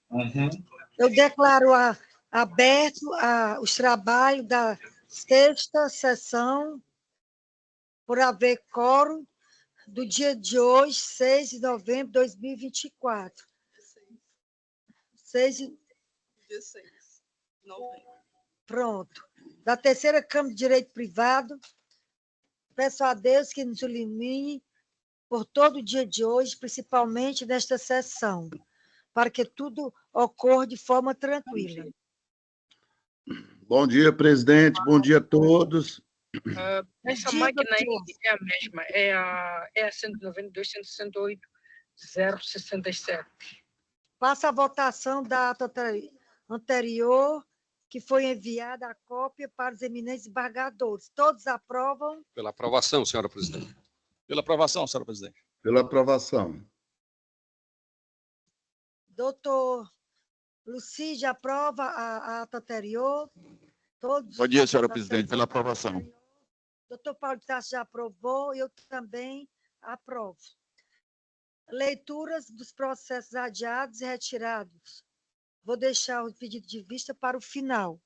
Uhum. Eu declaro aberto os trabalhos da sexta sessão, por haver quórum, do dia de hoje, 6 de novembro de 2024. 6 de... 16 de novembro. Pronto. Da terceira Câmara de Direito Privado, peço a Deus que nos ilumine por todo o dia de hoje, principalmente nesta sessão, para que tudo ocorra de forma tranquila. Bom dia, presidente. Bom dia a todos. Essa máquina aí é a mesma, é a 192, 168, 067. Faça a votação da ata anterior, que foi enviada a cópia para os eminentes embargadores. Todos aprovam? Pela aprovação, senhora presidente. Pela aprovação, senhora presidente. Pela aprovação. Doutor Lucide, aprova a ata anterior? Todos. Bom dia, senhora presidente, pela aprovação. Doutor Paulo de Tarso já aprovou, eu também aprovo. Leituras dos processos adiados e retirados. Vou deixar o pedido de vista para o final.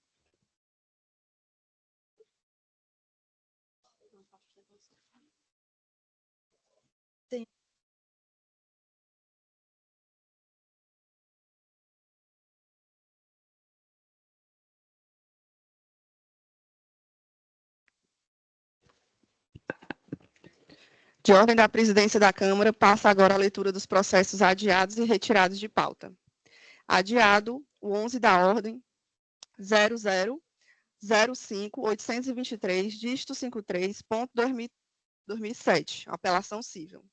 Tem. De ordem da presidência da Câmara, passa agora a leitura dos processos adiados e retirados de pauta. Adiado, o 11 da ordem, 0005-823, dígito 53.2007, apelação cível.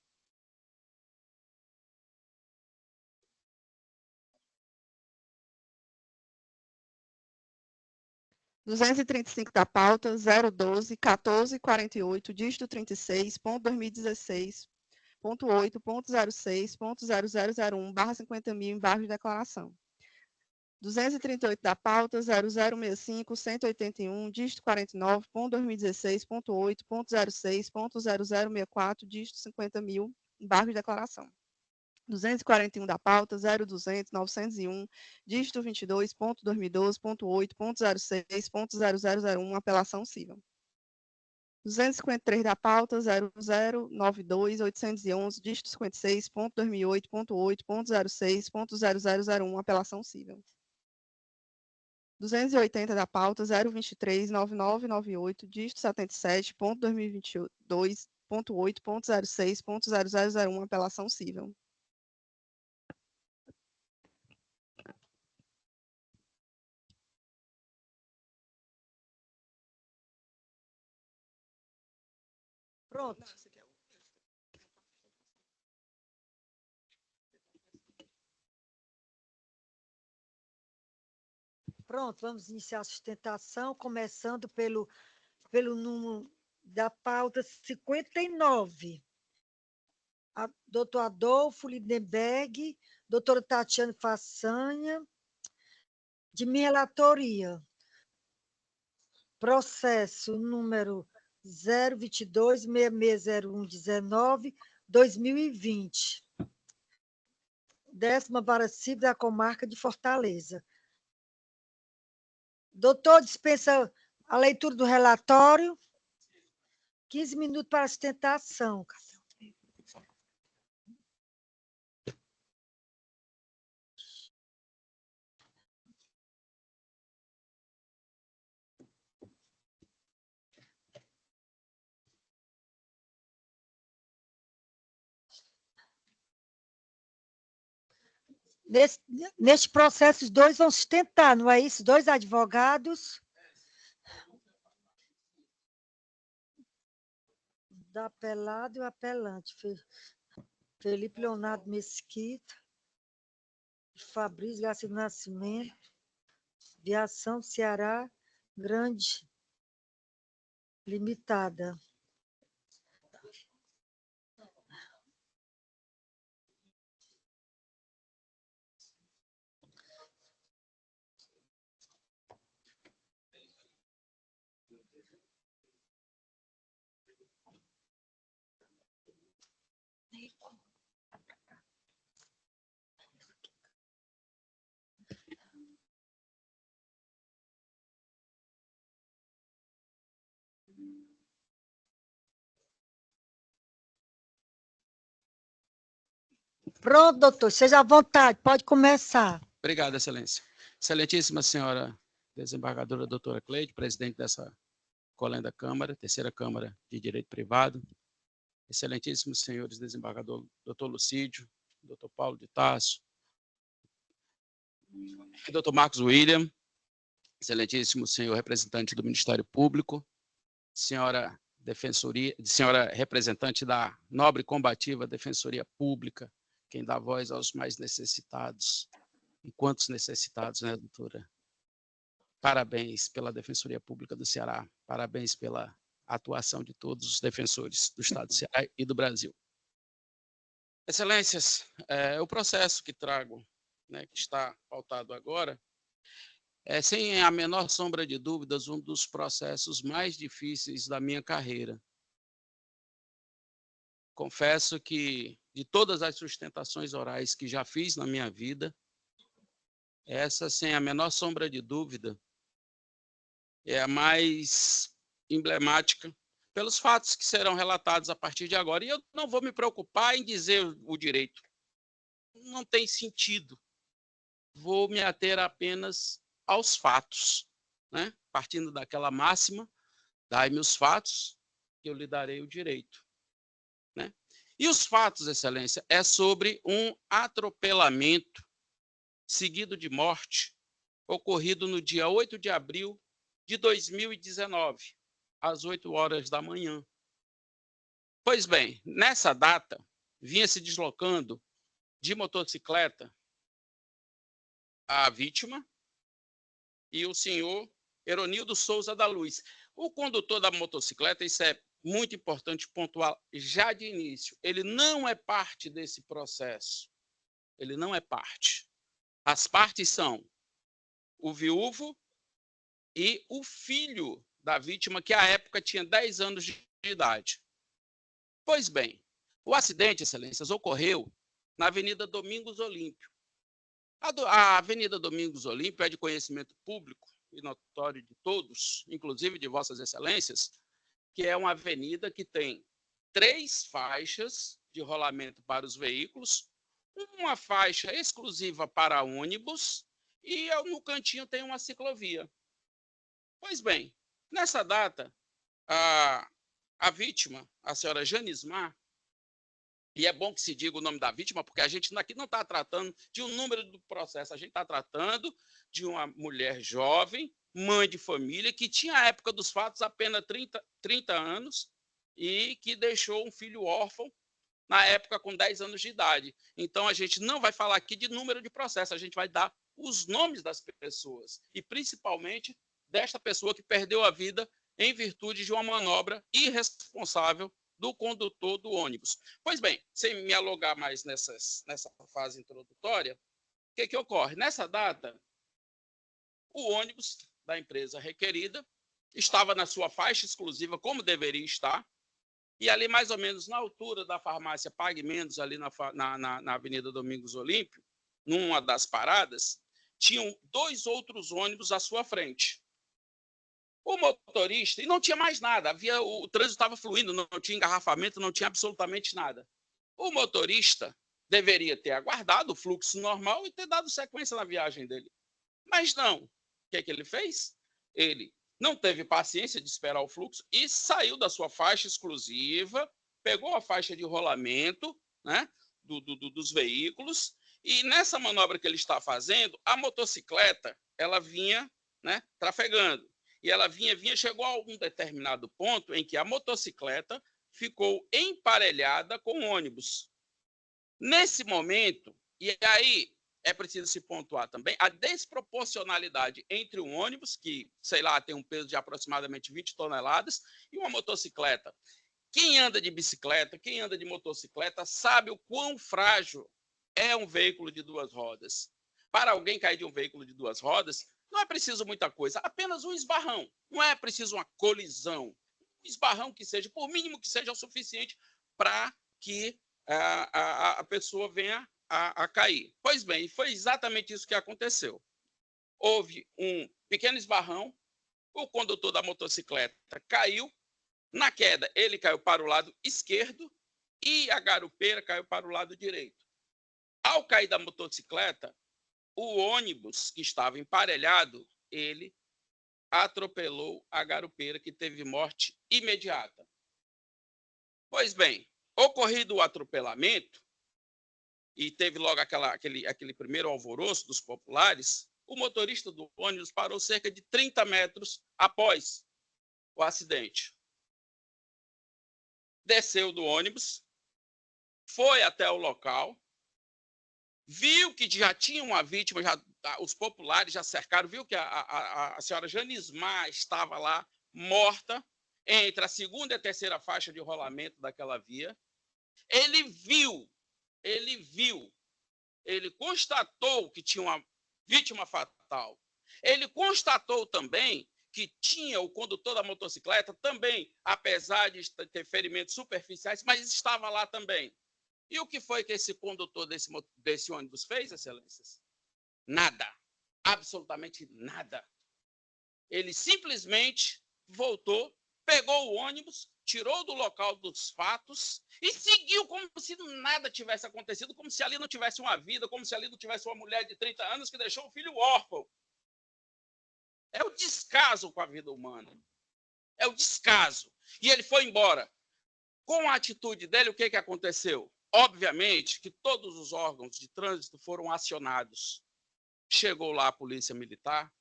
R$ 235 da pauta, 012-1448, dígito 36.2016.8.06.0001, /50.000, embargo de declaração. 238 da pauta, 0065-181, dígito 49.2016.8.06.0064, dígito 50.000, embargo de declaração. 241 da pauta, 0200-901, dígito 22.2012.8.06.0001, apelação cível. 253 da pauta, 0092-811, dígito 56.2008.8.06.0001, apelação cível. 280 da pauta, 023-9998, dígito 77.2022.8.06.0001, apelação cível. Pronto. Pronto, vamos iniciar a sustentação, começando pelo número da pauta 59. Doutor Adolfo Lindenberg, doutora Tatiana Façanha, de minha relatoria. Processo número 022-6601-19, 2020. 10ª Vara Civil da Comarca de Fortaleza. Doutor, dispensa a leitura do relatório. 15 minutos para a sustentação. Neste processo, os dois vão sustentar, não é isso? 2 advogados. Da apelado e o apelante. Felipe Leonardo Mesquita, Fabrício Garcia do Nascimento, Viação Ceará Grande Limitada. Pronto, doutor, seja à vontade, pode começar. Obrigado, Excelência. Excelentíssima senhora desembargadora doutora Cleide, presidente dessa colenda Câmara, terceira Câmara de Direito Privado. Excelentíssimos senhores desembargador doutor Lucídio, doutor Paulo de Tarso, doutor Marcos William, excelentíssimo senhor representante do Ministério Público, senhora representante da nobre e combativa Defensoria Pública, quem dá voz aos mais necessitados. E quantos necessitados, né, doutora? Parabéns pela Defensoria Pública do Ceará, parabéns pela atuação de todos os defensores do Estado do Ceará e do Brasil. Excelências, o processo que trago, né, que está pautado agora, é, sem a menor sombra de dúvidas, um dos processos mais difíceis da minha carreira. Confesso que, de todas as sustentações orais que já fiz na minha vida, essa, sem a menor sombra de dúvida, é a mais emblemática pelos fatos que serão relatados a partir de agora. E eu não vou me preocupar em dizer o direito. Não tem sentido. Vou me ater apenas aos fatos, né? Partindo daquela máxima, dai-me os fatos, que eu lhe darei o direito. Né? E os fatos, Excelência, é sobre um atropelamento seguido de morte, ocorrido no dia 8 de abril de 2019, às 8 horas da manhã. Pois bem, nessa data, vinha se deslocando de motocicleta a vítima e o senhor Eronildo Souza da Luz. O condutor da motocicleta, isso é muito importante pontuar já de início, ele não é parte desse processo. Ele não é parte. As partes são o viúvo e o filho da vítima, que à época tinha 10 anos de idade. Pois bem, o acidente, Excelências, ocorreu na Avenida Domingos Olímpio. A Avenida Domingos Olímpio é de conhecimento público e notório de todos, inclusive de Vossas Excelências, que é uma avenida que tem 3 faixas de rolamento para os veículos, uma faixa exclusiva para ônibus e no cantinho tem uma ciclovia. Pois bem, nessa data, a vítima, a senhora Janismar, e é bom que se diga o nome da vítima, porque a gente aqui não está tratando de um número do processo, a gente está tratando de uma mulher jovem, mãe de família, que tinha, à época dos fatos, apenas 30 anos e que deixou um filho órfão, na época com 10 anos de idade. Então, a gente não vai falar aqui de número de processo, a gente vai dar os nomes das pessoas, e principalmente desta pessoa que perdeu a vida em virtude de uma manobra irresponsável do condutor do ônibus. Pois bem, sem me alongar mais nessa fase introdutória, o que ocorre? Nessa data, o ônibus da empresa requerida estava na sua faixa exclusiva, como deveria estar, e ali mais ou menos na altura da farmácia Pague Menos, ali na Avenida Domingos Olímpio, numa das paradas, tinham 2 outros ônibus à sua frente. O motorista, e não tinha mais nada, o trânsito estava fluindo, não tinha engarrafamento, não tinha absolutamente nada. O motorista deveria ter aguardado o fluxo normal e ter dado sequência na viagem dele. Mas não. O que ele fez? Ele não teve paciência de esperar o fluxo e saiu da sua faixa exclusiva, pegou a faixa de rolamento, né, dos veículos, e nessa manobra que ele está fazendo, a motocicleta ela vinha, né, trafegando. E ela vinha, chegou a um determinado ponto em que a motocicleta ficou emparelhada com o ônibus. Nesse momento, e aí é preciso se pontuar também, a desproporcionalidade entre um ônibus, que, sei lá, tem um peso de aproximadamente 20 toneladas, e uma motocicleta. Quem anda de bicicleta, quem anda de motocicleta, sabe o quão frágil é um veículo de 2 rodas. Para alguém cair de um veículo de 2 rodas, não é preciso muita coisa, apenas um esbarrão. Não é preciso uma colisão. Um esbarrão que seja, por mínimo que seja o suficiente para que a pessoa venha a cair. Pois bem, foi exatamente isso que aconteceu. Houve um pequeno esbarrão, o condutor da motocicleta caiu. Na queda, ele caiu para o lado esquerdo e a garupeira caiu para o lado direito. Ao cair da motocicleta, o ônibus que estava emparelhado, ele atropelou a garupeira, que teve morte imediata. Pois bem, ocorrido o atropelamento, e teve logo aquele primeiro alvoroço dos populares, o motorista do ônibus parou cerca de 30 metros após o acidente. Desceu do ônibus, foi até o local, viu que já tinha uma vítima, os populares já cercaram, viu que a senhora Janismar estava lá, morta, entre a segunda e a terceira faixa de rolamento daquela via. Ele constatou que tinha uma vítima fatal. Ele constatou também que tinha o condutor da motocicleta também, apesar de ter ferimentos superficiais, mas estava lá também. E o que foi que esse condutor desse ônibus fez, excelências? Nada. Absolutamente nada. Ele simplesmente voltou, pegou o ônibus, tirou do local dos fatos e seguiu como se nada tivesse acontecido, como se ali não tivesse uma vida, como se ali não tivesse uma mulher de 30 anos que deixou o filho órfão. É o descaso com a vida humana. É o descaso. E ele foi embora. Com a atitude dele, o que aconteceu? Obviamente que todos os órgãos de trânsito foram acionados. Chegou lá a Polícia Militar,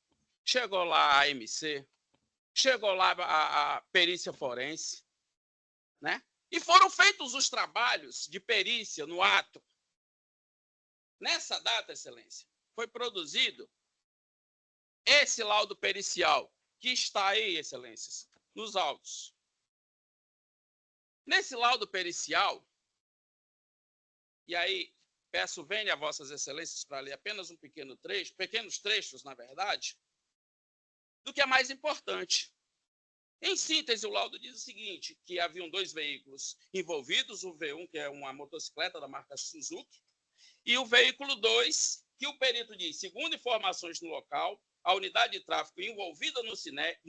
chegou lá a AMC, chegou lá a perícia forense, né? E foram feitos os trabalhos de perícia no ato. Nessa data, excelência, foi produzido esse laudo pericial, que está aí, excelências, nos autos. Nesse laudo pericial, e aí peço venha a vossas excelências para ler apenas um pequeno trecho, pequenos trechos, na verdade, do que é mais importante. Em síntese, o laudo diz o seguinte, que haviam 2 veículos envolvidos, o V1, que é uma motocicleta da marca Suzuki, e o veículo 2, que o perito diz, segundo informações no local, a unidade de tráfego envolvida no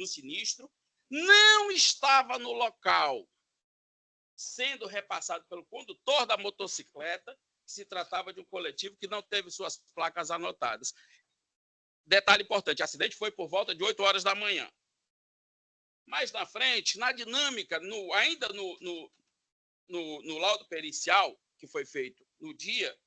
sinistro não estava no local, sendo repassado pelo condutor da motocicleta, que se tratava de um coletivo que não teve suas placas anotadas. Detalhe importante, o acidente foi por volta de 8 horas da manhã. Mais na frente, na dinâmica, ainda no laudo pericial, que foi feito no dia,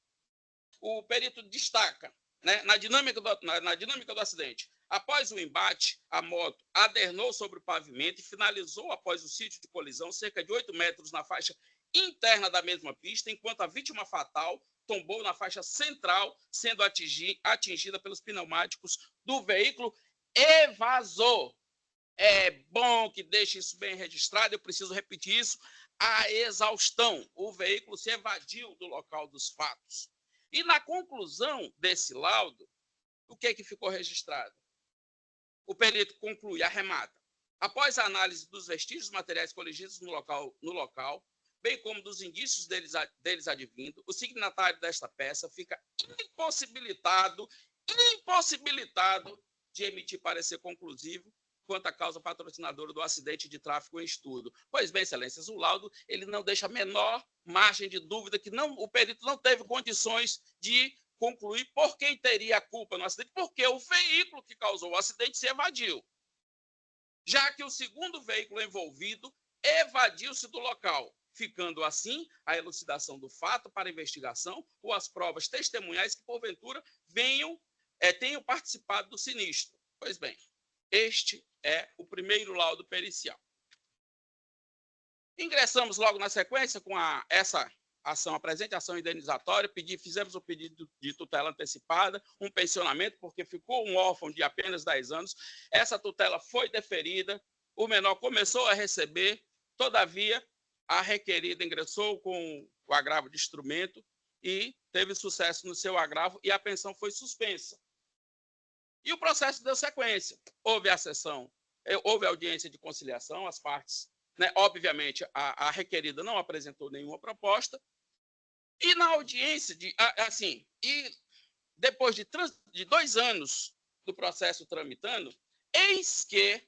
o perito destaca, né, na dinâmica do acidente, após o embate, a moto adernou sobre o pavimento e finalizou após o sítio de colisão cerca de 8 metros na faixa interna da mesma pista, enquanto a vítima fatal tombou na faixa central, sendo atingida pelos pneumáticos do veículo e vazou. É bom que deixe isso bem registrado, eu preciso repetir isso, a exaustão. O veículo se evadiu do local dos fatos. E na conclusão desse laudo, o que ficou registrado? O perito conclui, arremata. Após a análise dos vestígios materiais coligidos no local, bem como dos indícios deles advindo, o signatário desta peça fica impossibilitado de emitir parecer conclusivo quanto à causa patrocinadora do acidente de tráfego em estudo. Pois bem, excelências, o laudo ele não deixa a menor margem de dúvida que o perito não teve condições de concluir por quem teria a culpa no acidente, porque o veículo que causou o acidente se evadiu, já que o segundo veículo envolvido evadiu-se do local, ficando assim a elucidação do fato para investigação ou as provas testemunhais que, porventura, tenham participado do sinistro. Pois bem, este é o primeiro laudo pericial. Ingressamos logo na sequência com essa ação, a presente ação indenizatória, fizemos o pedido de tutela antecipada, um pensionamento, porque ficou um órfão de apenas 10 anos. Essa tutela foi deferida, o menor começou a receber, todavia, a requerida ingressou com o agravo de instrumento e teve sucesso no seu agravo e a pensão foi suspensa. E o processo deu sequência. Houve a sessão, houve audiência de conciliação, as partes, né, obviamente, a requerida não apresentou nenhuma proposta, e na audiência, depois de 2 anos do processo tramitando, eis que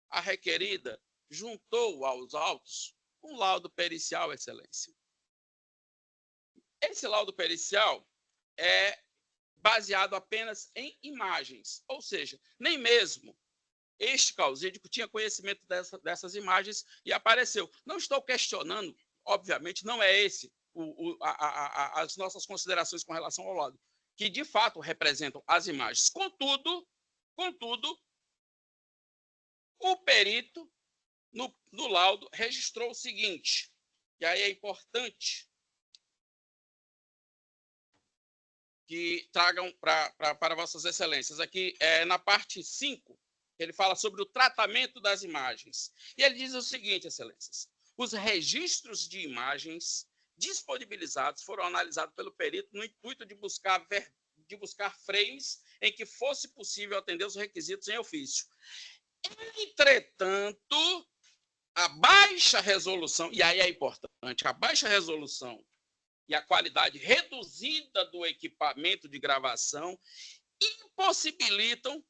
a requerida juntou aos autos um laudo pericial, excelência. Esse laudo pericial, é baseado apenas em imagens, ou seja, nem mesmo este causídico tinha conhecimento dessas imagens e apareceu. Não estou questionando, obviamente, não é esse as nossas considerações com relação ao laudo, que de fato representam as imagens. Contudo, o perito, no laudo, registrou o seguinte, e aí é importante que tragam para vossas excelências. Aqui, na parte 5, ele fala sobre o tratamento das imagens. E ele diz o seguinte, excelências, os registros de imagens disponibilizados foram analisados pelo perito no intuito de buscar frames em que fosse possível atender os requisitos em ofício. Entretanto, a baixa resolução, e aí é importante, a baixa resolução e a qualidade reduzida do equipamento de gravação impossibilitam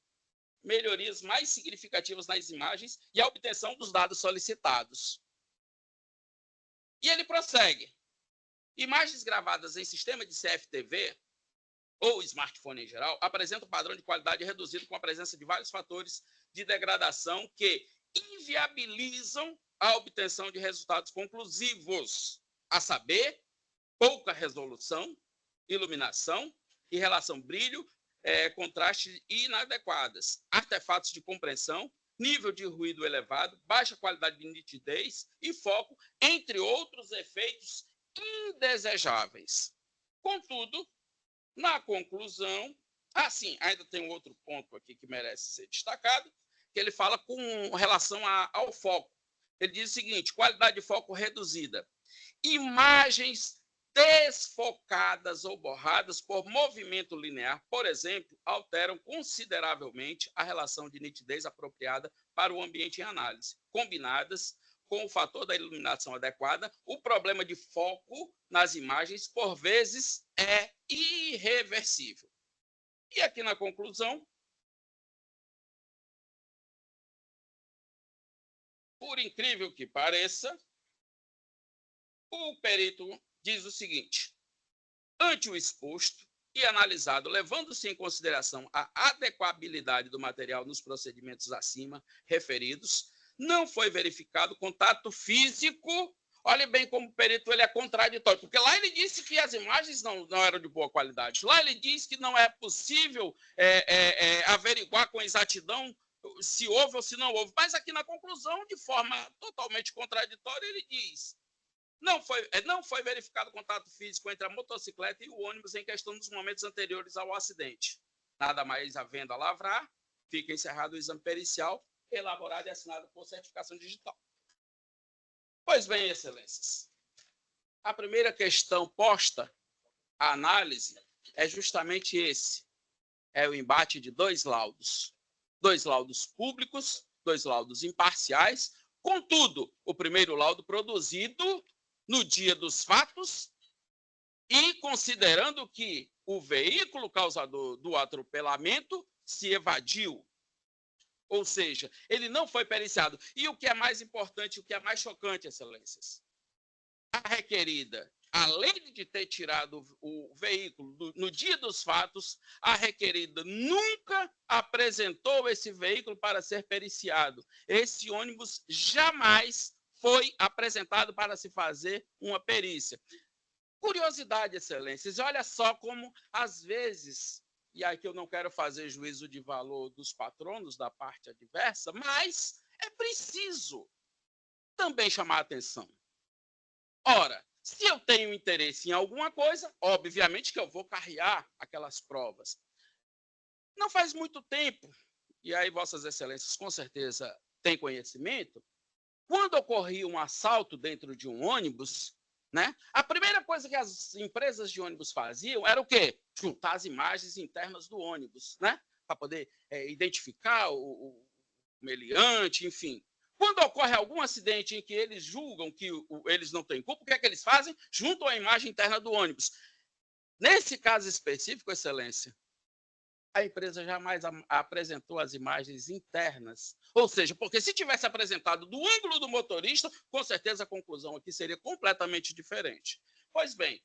melhorias mais significativas nas imagens e a obtenção dos dados solicitados. E ele prossegue. Imagens gravadas em sistema de CFTV ou smartphone em geral apresentam um padrão de qualidade reduzido com a presença de vários fatores de degradação que inviabilizam a obtenção de resultados conclusivos, a saber, pouca resolução, iluminação e relação brilho, contraste inadequadas, artefatos de compressão, nível de ruído elevado, baixa qualidade de nitidez e foco, entre outros efeitos indesejáveis. Contudo, na conclusão, ainda tem um outro ponto aqui que merece ser destacado, que ele fala com relação ao foco. Ele diz o seguinte, qualidade de foco reduzida. Imagens desfocadas ou borradas por movimento linear, por exemplo, alteram consideravelmente a relação de nitidez apropriada para o ambiente em análise. Combinadas com o fator da iluminação adequada, o problema de foco nas imagens, por vezes, é irreversível. E aqui na conclusão, por incrível que pareça, o perito diz o seguinte, ante o exposto e analisado, levando-se em consideração a adequabilidade do material nos procedimentos acima referidos, não foi verificado contato físico. Olhe bem como o perito ele é contraditório, porque lá ele disse que as imagens não eram de boa qualidade. Lá ele diz que não é possível averiguar com exatidão se houve ou se não houve. Mas aqui na conclusão, de forma totalmente contraditória, ele diz não foi verificado contato físico entre a motocicleta e o ônibus em questão dos momentos anteriores ao acidente. Nada mais havendo a lavrar, fica encerrado o exame pericial, elaborado e assinado por certificação digital. Pois bem, excelências, a primeira questão posta à análise é justamente esse, é o embate de dois laudos públicos, dois laudos imparciais, contudo, o primeiro laudo produzido no dia dos fatos e considerando que o veículo causador do atropelamento se evadiu. Ou seja, ele não foi periciado. E o que é mais importante, o que é mais chocante, excelências, a requerida, além de ter tirado o veículo no dia dos fatos, a requerida nunca apresentou esse veículo para ser periciado. Esse ônibus jamais foi apresentado para se fazer uma perícia. Curiosidade, excelências, olha só como, às vezes, e aqui eu não quero fazer juízo de valor dos patronos da parte adversa, mas é preciso também chamar a atenção. Ora, se eu tenho interesse em alguma coisa, obviamente que eu vou carrear aquelas provas. Não faz muito tempo, e aí vossas excelências com certeza têm conhecimento, quando ocorria um assalto dentro de um ônibus, né, a primeira coisa que as empresas de ônibus faziam era o quê? Juntar as imagens internas do ônibus, né, para poder identificar o meliante, enfim. Quando ocorre algum acidente em que eles julgam que eles não têm culpa, o que é que eles fazem? Juntam a imagem interna do ônibus. Nesse caso específico, excelência, a empresa jamais apresentou as imagens internas. Ou seja, porque se tivesse apresentado do ângulo do motorista, com certeza a conclusão aqui seria completamente diferente. Pois bem,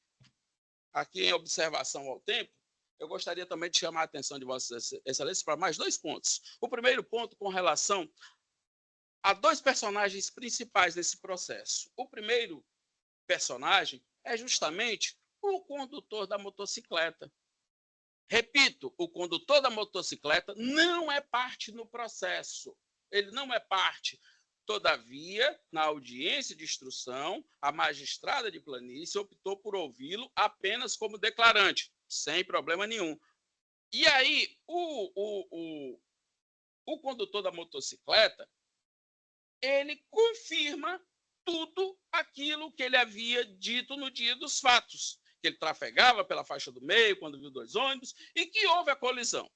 aqui em observação ao tempo, eu gostaria também de chamar a atenção de Vossas Excelências para mais 2 pontos. O primeiro ponto com relação a 2 personagens principais nesse processo. O primeiro personagem é justamente o condutor da motocicleta. Repito, o condutor da motocicleta não é parte no processo. Ele não é parte. Todavia, na audiência de instrução, a magistrada de planície optou por ouvi-lo apenas como declarante, sem problema nenhum. E aí, o condutor da motocicleta, ele confirma tudo aquilo que ele havia dito no dia dos fatos, que ele trafegava pela faixa do meio quando viu 2 ônibus e que houve a colisão.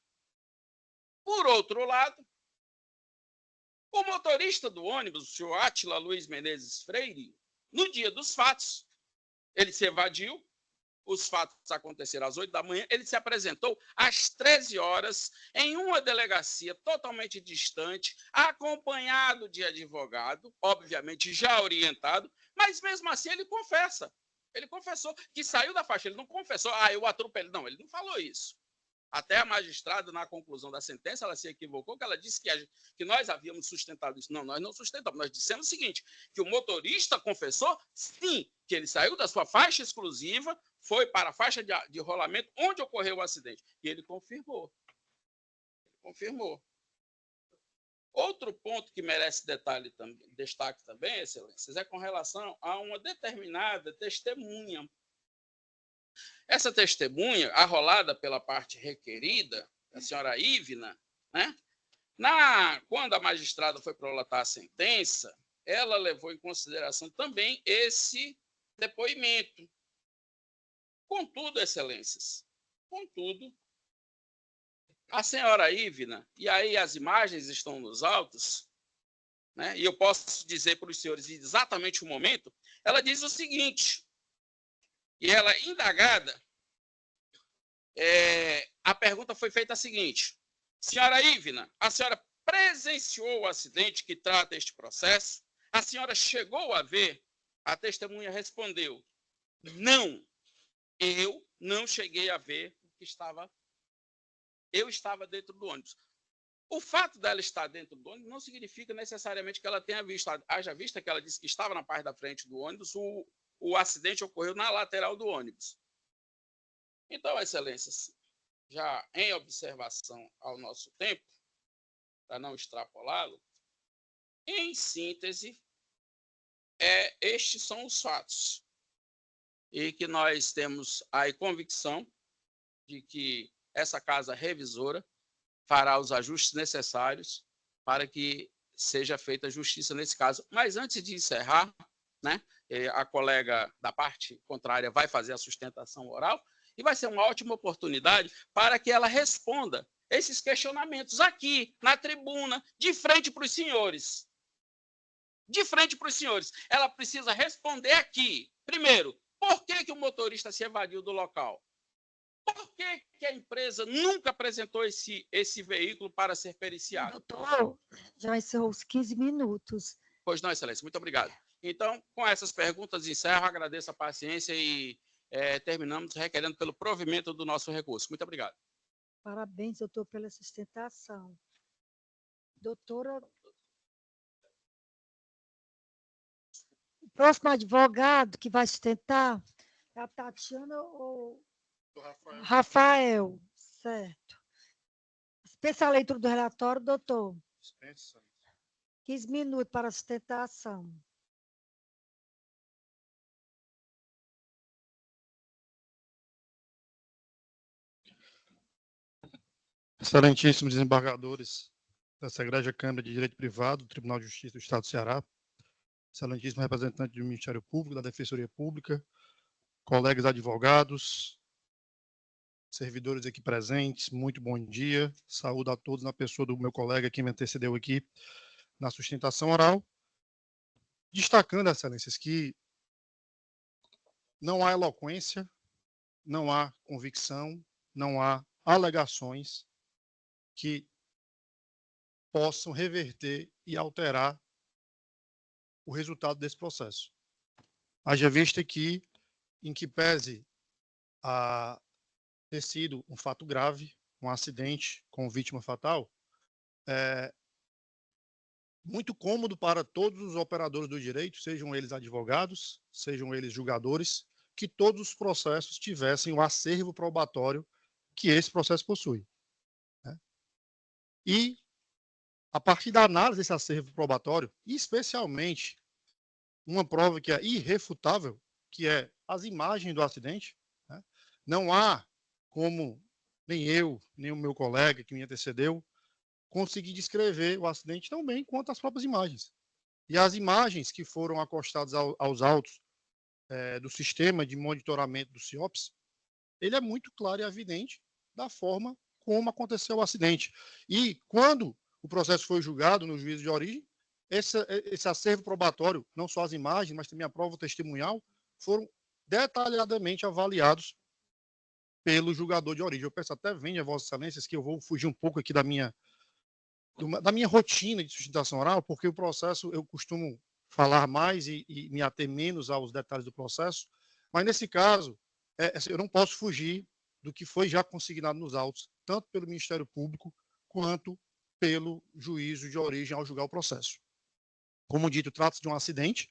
Por outro lado, o motorista do ônibus, o senhor Átila Luiz Menezes Freire, no dia dos fatos, ele se evadiu, os fatos aconteceram às 8 da manhã, ele se apresentou às 13 horas em uma delegacia totalmente distante, acompanhado de advogado, obviamente já orientado, mas mesmo assim ele confessa. Ele confessou que saiu da faixa, ele não confessou, eu atropelei. Não, ele não falou isso. Até a magistrada, na conclusão da sentença, ela se equivocou, que ela disse que nós havíamos sustentado isso. Não, nós não sustentamos. Nós dissemos o seguinte, que o motorista confessou, sim, que ele saiu da sua faixa exclusiva, foi para a faixa de rolamento, onde ocorreu o acidente. E ele confirmou. Confirmou. Outro ponto que merece destaque também, Excelências, é com relação a uma determinada testemunha. Essa testemunha, arrolada pela parte requerida, a senhora Ivna, né? Quando a magistrada foi prolatar a sentença, ela levou em consideração também esse depoimento. Contudo, Excelências, a senhora Ivna, e aí as imagens estão nos autos, né? E eu posso dizer para os senhores exatamente o momento, ela diz o seguinte, e ela indagada, a pergunta foi feita a seguinte, senhora Ivna, a senhora presenciou o acidente que trata este processo? A senhora chegou a ver? A testemunha respondeu, não, eu não cheguei a ver, porque eu estava dentro do ônibus. O fato dela estar dentro do ônibus não significa necessariamente que ela tenha visto, haja vista que ela disse que estava na parte da frente do ônibus, o acidente ocorreu na lateral do ônibus. Então, Excelências, já em observação ao nosso tempo, para não extrapolá-lo, em síntese, estes são os fatos. E que nós temos a convicção de que essa casa revisora fará os ajustes necessários para que seja feita justiça nesse caso. Mas antes de encerrar, né, a colega da parte contrária vai fazer a sustentação oral e vai ser uma ótima oportunidade para que ela responda esses questionamentos aqui, na tribuna, de frente para os senhores. De frente para os senhores. Ela precisa responder aqui. Primeiro, por que o motorista se evadiu do local? Por que a empresa nunca apresentou esse veículo para ser periciado? Doutor, já encerrou os 15 minutos. Pois não, Excelência, muito obrigado. Então, com essas perguntas, encerro, agradeço a paciência e terminamos requerendo pelo provimento do nosso recurso. Muito obrigado. Parabéns, doutor, pela sustentação. Doutora... O próximo advogado que vai sustentar é a Tatiana ou Rafael, certo. Dispensa a leitura do relatório, doutor. Dispensa. 15 minutos para a sustentação. Excelentíssimos desembargadores dessa Egrégia Câmara de Direito Privado do Tribunal de Justiça do Estado do Ceará, excelentíssimo representante do Ministério Público, da Defensoria Pública, colegas advogados, servidores aqui presentes, muito bom dia, saúdo a todos na pessoa do meu colega que me antecedeu aqui na sustentação oral, destacando, excelências, que não há eloquência, não há convicção, não há alegações que possam reverter e alterar o resultado desse processo. Haja vista que, em que pese a ter sido um fato grave, um acidente com vítima fatal, muito cômodo para todos os operadores do direito, sejam eles advogados, sejam eles julgadores, que todos os processos tivessem o acervo probatório que esse processo possui. Né? E, a partir da análise desse acervo probatório, especialmente uma prova que é irrefutável, que é as imagens do acidente, né? Não há como nem eu, nem o meu colega que me antecedeu, conseguir descrever o acidente tão bem quanto as próprias imagens. E as imagens que foram acostadas aos autos do sistema de monitoramento do CIOPS, ele é muito claro e evidente da forma como aconteceu o acidente. E quando o processo foi julgado no juízo de origem, esse acervo probatório, não só as imagens, mas também a prova testemunhal, foram detalhadamente avaliados pelo julgador de origem. Eu peço até, venha, Vossas Excelências, que eu vou fugir um pouco aqui da minha rotina de sustentação oral, porque o processo eu costumo falar mais e me ater menos aos detalhes do processo, mas nesse caso, eu não posso fugir do que foi já consignado nos autos, tanto pelo Ministério Público quanto pelo juízo de origem ao julgar o processo. Como dito, trata-se de um acidente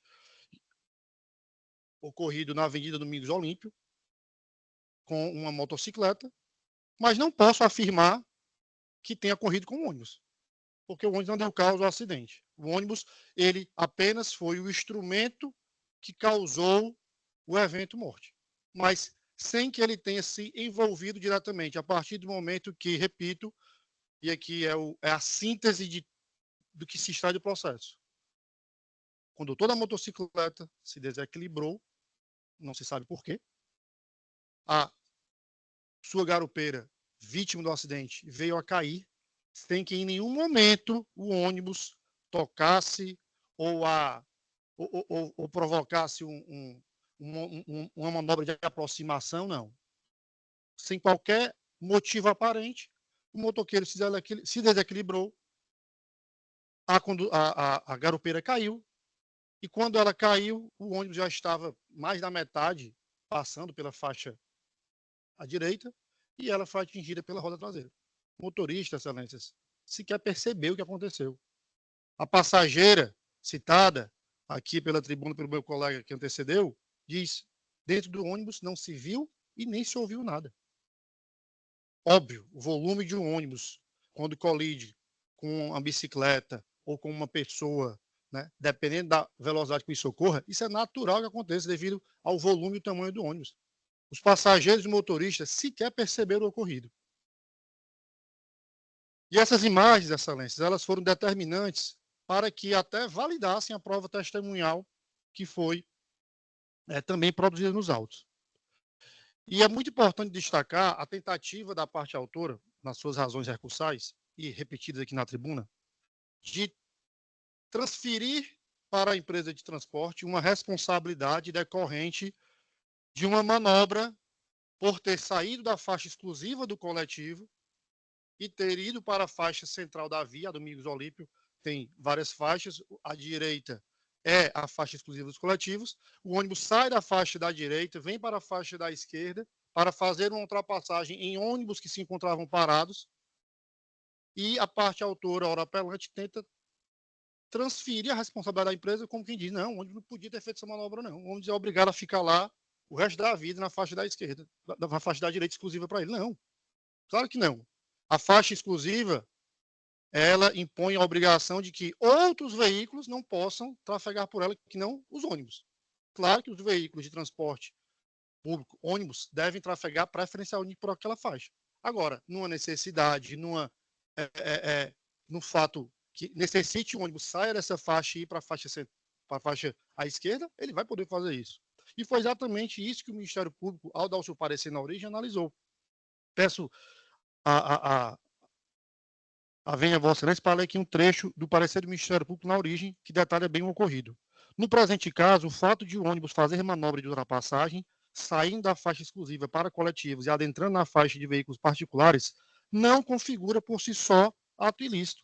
ocorrido na Avenida Domingos Olímpio com uma motocicleta, mas não posso afirmar que tenha ocorrido com o ônibus, porque o ônibus não deu causa ao acidente. O ônibus, ele apenas foi o instrumento que causou o evento morte, mas sem que ele tenha se envolvido diretamente, a partir do momento que, repito, e aqui é a síntese do que se extrai do processo. O condutor da motocicleta se desequilibrou, não se sabe por quê. A sua garupeira, vítima do acidente, veio a cair, sem que em nenhum momento o ônibus tocasse ou provocasse uma manobra de aproximação, não. Sem qualquer motivo aparente, o motoqueiro se desequilibrou, a garupeira caiu, e quando ela caiu, o ônibus já estava mais da metade, passando pela faixa à direita, e ela foi atingida pela roda traseira. O motorista, Excelências, sequer percebeu o que aconteceu. A passageira citada aqui pela tribuna, pelo meu colega que antecedeu, diz: dentro do ônibus não se viu e nem se ouviu nada. Óbvio, o volume de um ônibus, quando colide com uma bicicleta ou com uma pessoa, né, dependendo da velocidade que isso ocorra, isso é natural que aconteça devido ao volume e o tamanho do ônibus. Os passageiros e motoristas sequer perceberam o ocorrido. E essas imagens, Excelências, elas foram determinantes para que até validassem a prova testemunhal que foi também produzida nos autos. E é muito importante destacar a tentativa da parte autora, nas suas razões recursais, e repetidas aqui na tribuna, de transferir para a empresa de transporte uma responsabilidade decorrente de uma manobra por ter saído da faixa exclusiva do coletivo e ter ido para a faixa central da via, a Domingos Olímpio tem várias faixas, a direita é a faixa exclusiva dos coletivos, o ônibus sai da faixa da direita, vem para a faixa da esquerda, para fazer uma ultrapassagem em ônibus que se encontravam parados, e a parte autora, a hora apelante, tenta transferir a responsabilidade da empresa como quem diz: não, o ônibus não podia ter feito essa manobra, não. O ônibus é obrigado a ficar lá o resto da vida na faixa da esquerda, na faixa da direita exclusiva para ele. Não, claro que não. A faixa exclusiva, ela impõe a obrigação de que outros veículos não possam trafegar por ela, que não os ônibus. Claro que os veículos de transporte público, ônibus, devem trafegar preferencialmente por aquela faixa. Agora, numa necessidade, no fato que necessite o ônibus saia dessa faixa e ir para a faixa à esquerda, ele vai poder fazer isso. E foi exatamente isso que o Ministério Público, ao dar o seu parecer na origem, analisou. Peço a venha Vossa Excelência para ler aqui um trecho do parecer do Ministério Público na origem, que detalha bem o ocorrido. No presente caso, o fato de o ônibus fazer manobra de ultrapassagem, saindo da faixa exclusiva para coletivos e adentrando na faixa de veículos particulares, não configura por si só ato ilícito.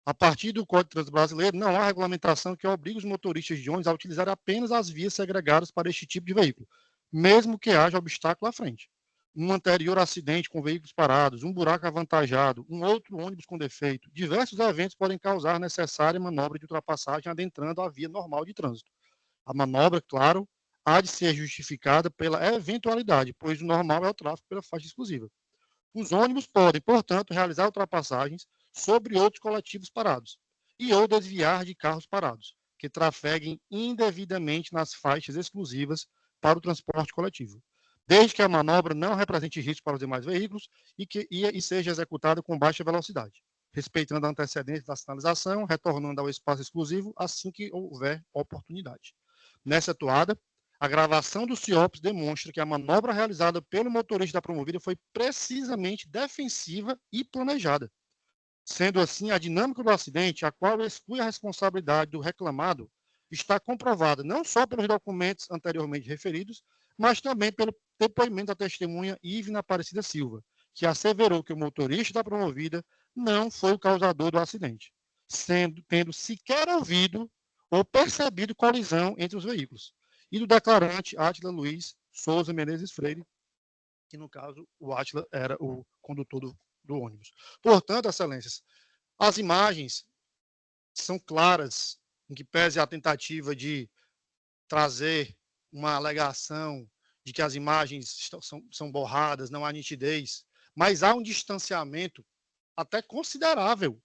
A partir do Código de Trânsito Brasileiro, não há regulamentação que obrigue os motoristas de ônibus a utilizar apenas as vias segregadas para este tipo de veículo. mesmo que haja obstáculo à frente. Um anterior acidente com veículos parados, um buraco avantajado, um outro ônibus com defeito, diversos eventos podem causar necessária manobra de ultrapassagem adentrando a via normal de trânsito. A manobra, claro, há de ser justificada pela eventualidade, pois o normal é o tráfego pela faixa exclusiva. Os ônibus podem, portanto, realizar ultrapassagens sobre outros coletivos parados e ou desviar de carros parados, que trafeguem indevidamente nas faixas exclusivas para o transporte coletivo, desde que a manobra não represente risco para os demais veículos e seja executada com baixa velocidade, respeitando a antecedência da sinalização, retornando ao espaço exclusivo assim que houver oportunidade. Nessa toada, a gravação do CIOPS demonstra que a manobra realizada pelo motorista da promovida foi precisamente defensiva e planejada. Sendo assim, a dinâmica do acidente, a qual exclui a responsabilidade do reclamado, está comprovada não só pelos documentos anteriormente referidos, mas também pelo depoimento da testemunha Ivna Aparecida Silva, que asseverou que o motorista da promovida não foi o causador do acidente, tendo sequer ouvido ou percebido colisão entre os veículos, e do declarante Átila Luiz Souza Menezes Freire, que no caso o Átila era o condutor do ônibus. Portanto, excelências, as imagens são claras, em que pese a tentativa de trazer uma alegação de que as imagens são borradas, não há nitidez, mas há um distanciamento até considerável,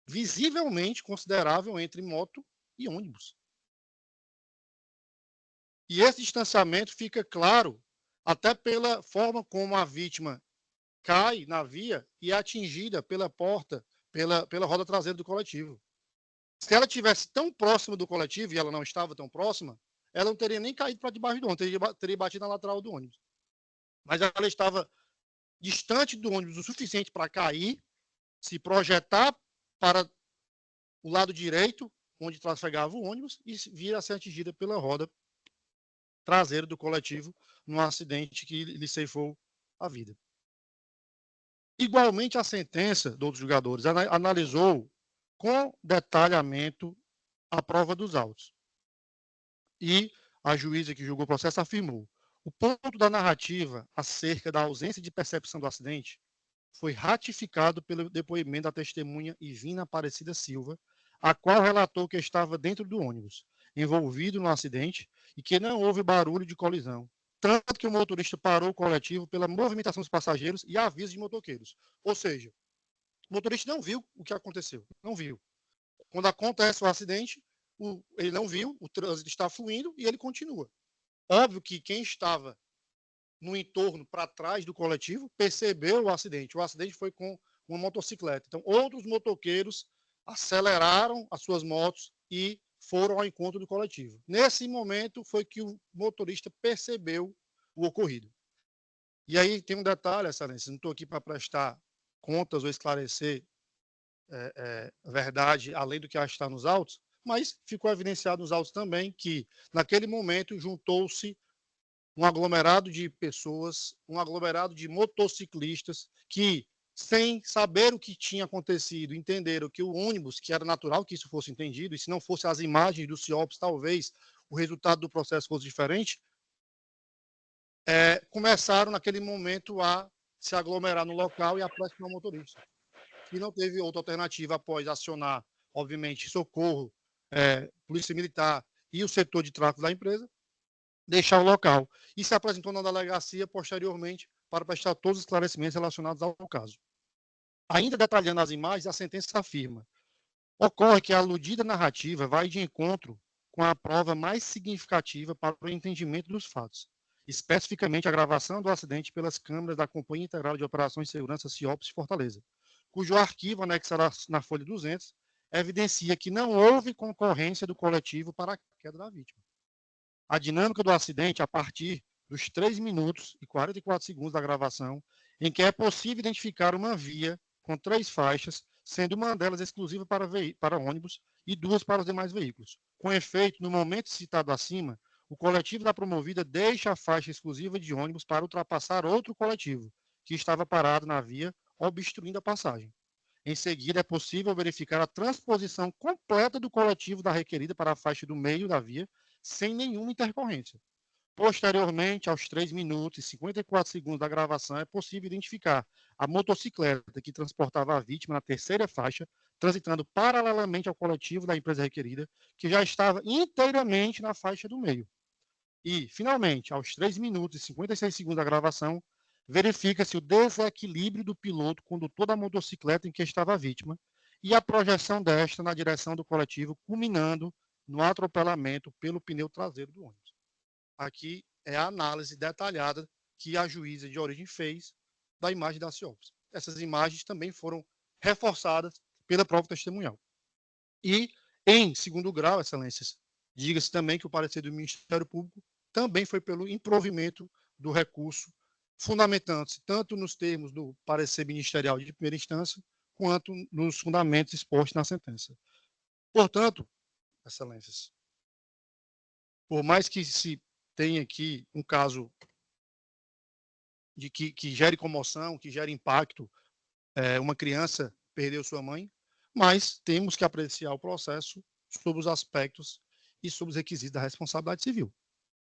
visivelmente considerável entre moto e ônibus. E esse distanciamento fica claro até pela forma como a vítima cai na via e é atingida pela porta, pela roda traseira do coletivo. Se ela estivesse tão próxima do coletivo, e ela não estava tão próxima, ela não teria nem caído para debaixo do ônibus, teria batido na lateral do ônibus. Mas ela estava distante do ônibus o suficiente para cair, se projetar para o lado direito, onde trafegava o ônibus, e vir a ser atingida pela roda traseira do coletivo, num acidente que lhe ceifou a vida. Igualmente, a sentença dos outros julgadores analisou com detalhamento a prova dos autos. E a juíza que julgou o processo afirmou: o ponto da narrativa acerca da ausência de percepção do acidente foi ratificado pelo depoimento da testemunha Ivina Aparecida Silva, a qual relatou que estava dentro do ônibus, envolvido no acidente, e que não houve barulho de colisão, tanto que o motorista parou o coletivo pela movimentação dos passageiros e aviso de motoqueiros. Ou seja, o motorista não viu o que aconteceu, não viu. Quando acontece o acidente, ele não viu, o trânsito está fluindo e ele continua. Óbvio que quem estava no entorno para trás do coletivo percebeu o acidente. O acidente foi com uma motocicleta. Então, outros motoqueiros aceleraram as suas motos e foram ao encontro do coletivo. Nesse momento foi que o motorista percebeu o ocorrido. E aí tem um detalhe, excelência, não estou aqui para prestar contas ou esclarecer a verdade além do que está nos autos, mas ficou evidenciado nos autos também que, naquele momento, juntou-se um aglomerado de pessoas, um aglomerado de motociclistas que, sem saber o que tinha acontecido, entenderam que o ônibus, que era natural que isso fosse entendido, e se não fosse as imagens do CIOPS, talvez o resultado do processo fosse diferente, começaram naquele momento a se aglomerar no local e aproximar o motorista. E não teve outra alternativa após acionar, obviamente, socorro, polícia militar e o setor de tráfego da empresa, deixar o local. E se apresentou na delegacia posteriormente para prestar todos os esclarecimentos relacionados ao caso. Ainda detalhando as imagens, a sentença afirma: ocorre que a aludida narrativa vai de encontro com a prova mais significativa para o entendimento dos fatos, especificamente a gravação do acidente pelas câmeras da Companhia Integrada de Operações de Segurança CIOPS Fortaleza, cujo arquivo anexado na folha 200 evidencia que não houve concorrência do coletivo para a queda da vítima. A dinâmica do acidente, a partir dos 3 minutos e 44 segundos da gravação, em que é possível identificar uma via com 3 faixas, sendo uma delas exclusiva para ônibus e 2 para os demais veículos. Com efeito, no momento citado acima, o coletivo da promovida deixa a faixa exclusiva de ônibus para ultrapassar outro coletivo, que estava parado na via, obstruindo a passagem. Em seguida, é possível verificar a transposição completa do coletivo da requerida para a faixa do meio da via, sem nenhuma intercorrência. Posteriormente, aos 3 minutos e 54 segundos da gravação, é possível identificar a motocicleta que transportava a vítima na terceira faixa, transitando paralelamente ao coletivo da empresa requerida, que já estava inteiramente na faixa do meio. E, finalmente, aos 3 minutos e 56 segundos da gravação, verifica-se o desequilíbrio do piloto condutor da motocicleta em que estava a vítima e a projeção desta na direção do coletivo, culminando no atropelamento pelo pneu traseiro do ônibus. Aqui é a análise detalhada que a juíza de origem fez da imagem da CIOPS. Essas imagens também foram reforçadas pela prova testemunhal. E, em segundo grau, excelências, diga-se também que o parecer do Ministério Público também foi pelo improvimento do recurso, fundamentando-se tanto nos termos do parecer ministerial de primeira instância, quanto nos fundamentos expostos na sentença. Portanto, excelências, por mais que se tenha aqui um caso de que gere comoção, que gere impacto, uma criança perdeu sua mãe, mas temos que apreciar o processo sobre os aspectos e sobre os requisitos da responsabilidade civil.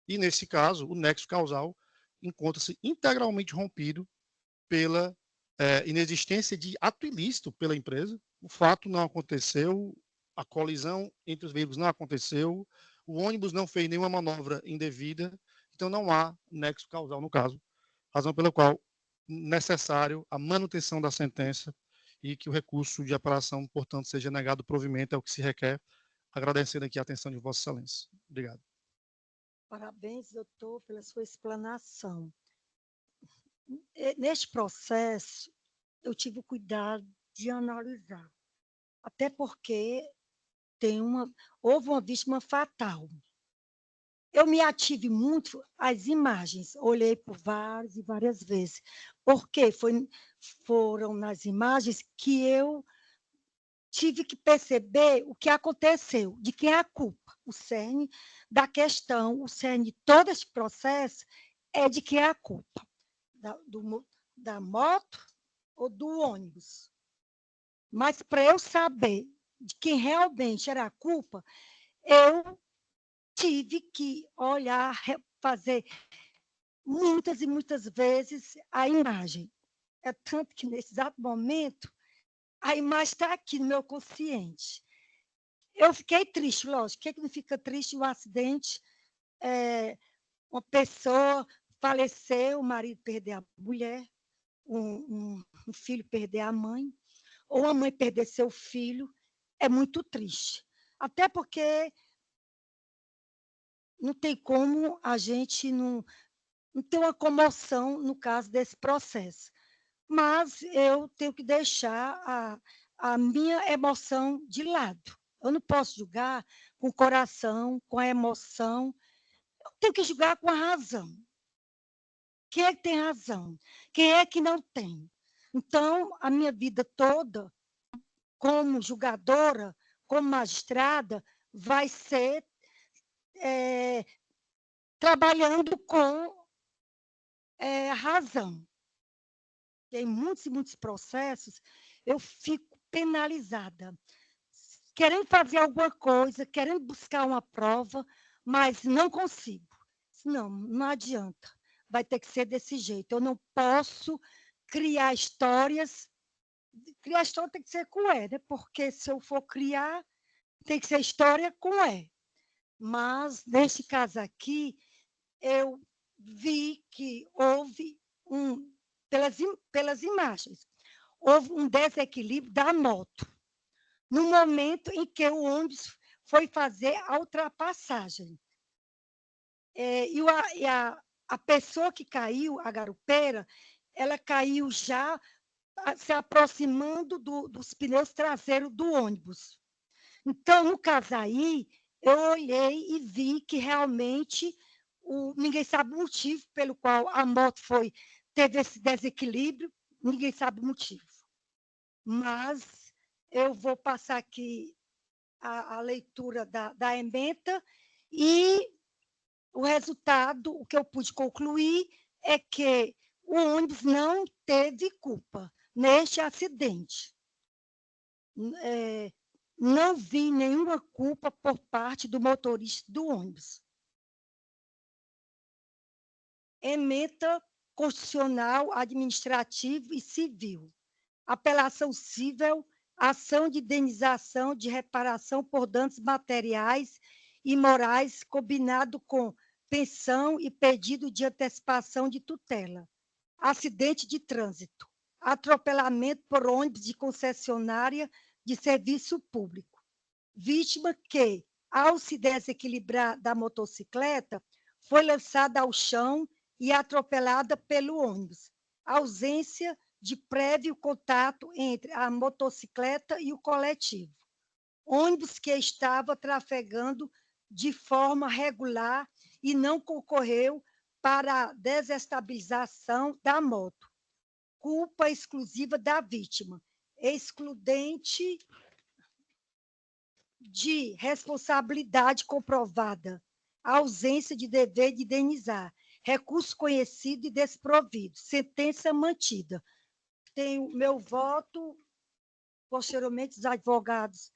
E, nesse caso, o nexo causal encontra-se integralmente rompido pela inexistência de ato ilícito pela empresa, o fato não aconteceu, a colisão entre os veículos não aconteceu, o ônibus não fez nenhuma manobra indevida, então não há nexo causal no caso, razão pela qual necessário a manutenção da sentença e que o recurso de apelação, portanto, seja negado provimento, é o que se requer, agradecendo aqui a atenção de Vossa Excelência. Obrigado. Parabéns, doutor, pela sua explanação. Neste processo, eu tive o cuidado de analisar, até porque houve uma vítima fatal. Eu me ative muito às imagens, olhei por várias e várias vezes, porque foram nas imagens que eu tive que perceber o que aconteceu, de quem é a culpa. O cerne da questão, o cerne de todo esse processo é de quem é a culpa, da moto ou do ônibus. Mas para eu saber de quem realmente era a culpa, eu tive que olhar, fazer muitas e muitas vezes a imagem. É tanto que, nesse exato momento, a imagem está aqui no meu consciente. Eu fiquei triste, lógico. Quem que não fica triste? O acidente, uma pessoa faleceu, o marido perder a mulher, um filho perder a mãe, ou a mãe perder seu filho, é muito triste. Até porque não tem como a gente não ter uma comoção no caso desse processo. Mas eu tenho que deixar a minha emoção de lado. Eu não posso julgar com o coração, com a emoção. Eu tenho que julgar com a razão. Quem é que tem razão? Quem é que não tem? Então, a minha vida toda, como julgadora, como magistrada, vai ser trabalhando com a razão. Em muitos e muitos processos, eu fico penalizada, querendo fazer alguma coisa, querendo buscar uma prova, mas não consigo. Não adianta. Vai ter que ser desse jeito. Eu não posso criar histórias. Criar história tem que ser com E, né? Porque se eu for criar, tem que ser história com E. Mas, neste caso aqui, eu vi que houve pelas imagens, houve um desequilíbrio da moto, no momento em que o ônibus foi fazer a ultrapassagem. E a pessoa que caiu, a garupeira, ela caiu já se aproximando dos pneus traseiros do ônibus. Então, no caso aí, eu olhei e vi que realmente ninguém sabe o motivo pelo qual a moto teve esse desequilíbrio, ninguém sabe o motivo. Mas eu vou passar aqui a leitura da ementa e o resultado, o que eu pude concluir é que o ônibus não teve culpa neste acidente. Não vi nenhuma culpa por parte do motorista do ônibus. ementa constitucional, administrativo e civil, apelação civil, ação de indenização de reparação por danos materiais e morais, combinado com pensão e pedido de antecipação de tutela, acidente de trânsito, atropelamento por ônibus de concessionária de serviço público, vítima que, ao se desequilibrar da motocicleta, foi lançada ao chão e atropelada pelo ônibus, ausência de prévio contato entre a motocicleta e o coletivo, ônibus que estava trafegando de forma regular e não concorreu para a desestabilização da moto, culpa exclusiva da vítima, excludente de responsabilidade comprovada, ausência de dever de indenizar, recurso conhecido e desprovido, sentença mantida. Tenho meu voto, posteriormente os advogados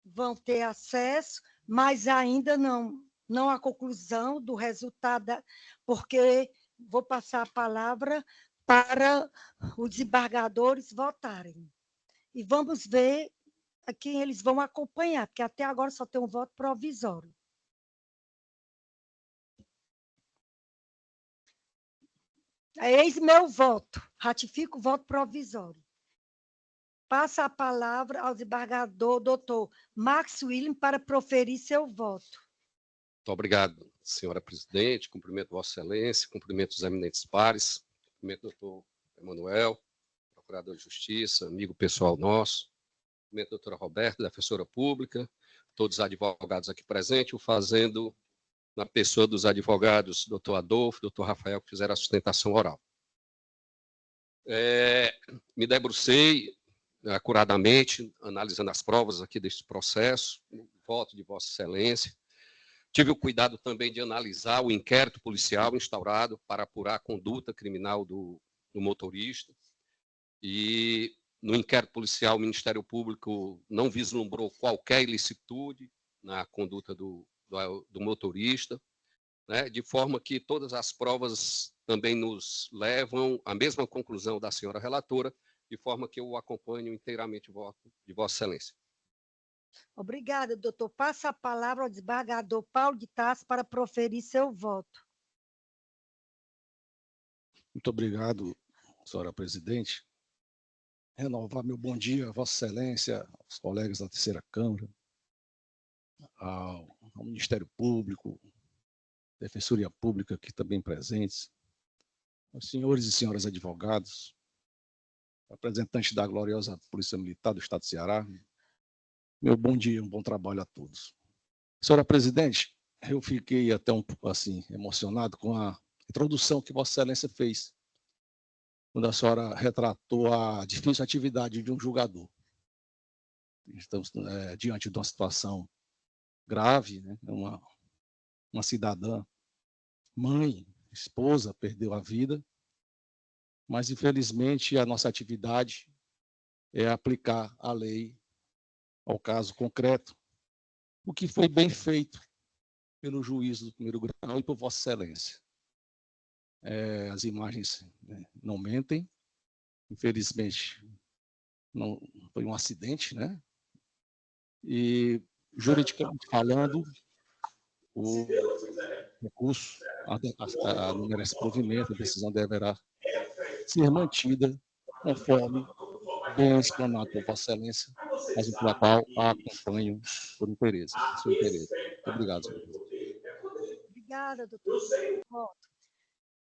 vão ter acesso, mas ainda não há conclusão do resultado, porque vou passar a palavra para os desembargadores votarem. E vamos ver a quem eles vão acompanhar, porque até agora só tem um voto provisório. Eis meu voto. Ratifico o voto provisório. Passa a palavra ao desembargador doutor Max William para proferir seu voto. Muito obrigado, senhora presidente. Cumprimento Vossa Excelência, cumprimento os eminentes pares, cumprimento o doutor Emanuel, procurador de Justiça, amigo pessoal nosso, cumprimento a doutora Roberta, defensora pública, todos os advogados aqui presentes, o fazendo na pessoa dos advogados, doutor Adolfo, doutor Rafael, que fizeram a sustentação oral. Me debrucei acuradamente, analisando as provas aqui deste processo, o voto de Vossa Excelência. Tive o cuidado também de analisar o inquérito policial instaurado para apurar a conduta criminal do motorista. E no inquérito policial, o Ministério Público não vislumbrou qualquer ilicitude na conduta do motorista, né, de forma que todas as provas também nos levam à mesma conclusão da senhora relatora, de forma que eu acompanho inteiramente o voto de Vossa Excelência. Obrigada, doutor. Passa a palavra ao desembargador Paulo de Tarso para proferir seu voto. Muito obrigado, senhora presidente. Renovar meu bom dia a Vossa Excelência, aos colegas da terceira Câmara, ao Ministério Público, Defensoria Pública aqui também presentes, aos senhores e senhoras advogados, representantes da gloriosa Polícia Militar do Estado do Ceará. Meu bom dia, um bom trabalho a todos. Senhora presidente, eu fiquei até um pouco assim emocionado com a introdução que Vossa Excelência fez, quando a senhora retratou a difícil atividade de um julgador. Estamos diante de uma situação grave, né? Uma cidadã, mãe, esposa, perdeu a vida, mas, infelizmente, a nossa atividade é aplicar a lei ao caso concreto, o que foi bem feito pelo juiz do primeiro grau e por Vossa Excelência. As imagens não mentem, infelizmente, não foi um acidente, né? E, juridicamente falando, o recurso não merece provimento, a decisão deverá ser mantida conforme bem explanado por Vossa Excelência, mas pela qual a acompanho por interesse, seu interesse. Muito obrigado, senhor presidente. Obrigada, doutor.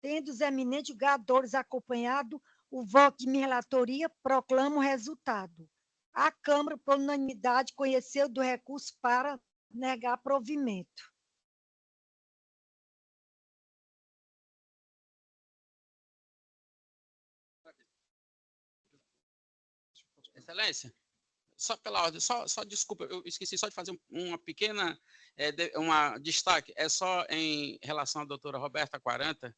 Tendo os eminentes julgadores acompanhado o voto de minha relatoria, proclamo o resultado. A Câmara, por unanimidade, conheceu do recurso para negar provimento. Excelência, só pela ordem, só desculpa, eu esqueci só de fazer uma pequena destaque, é só em relação à doutora Roberta 40,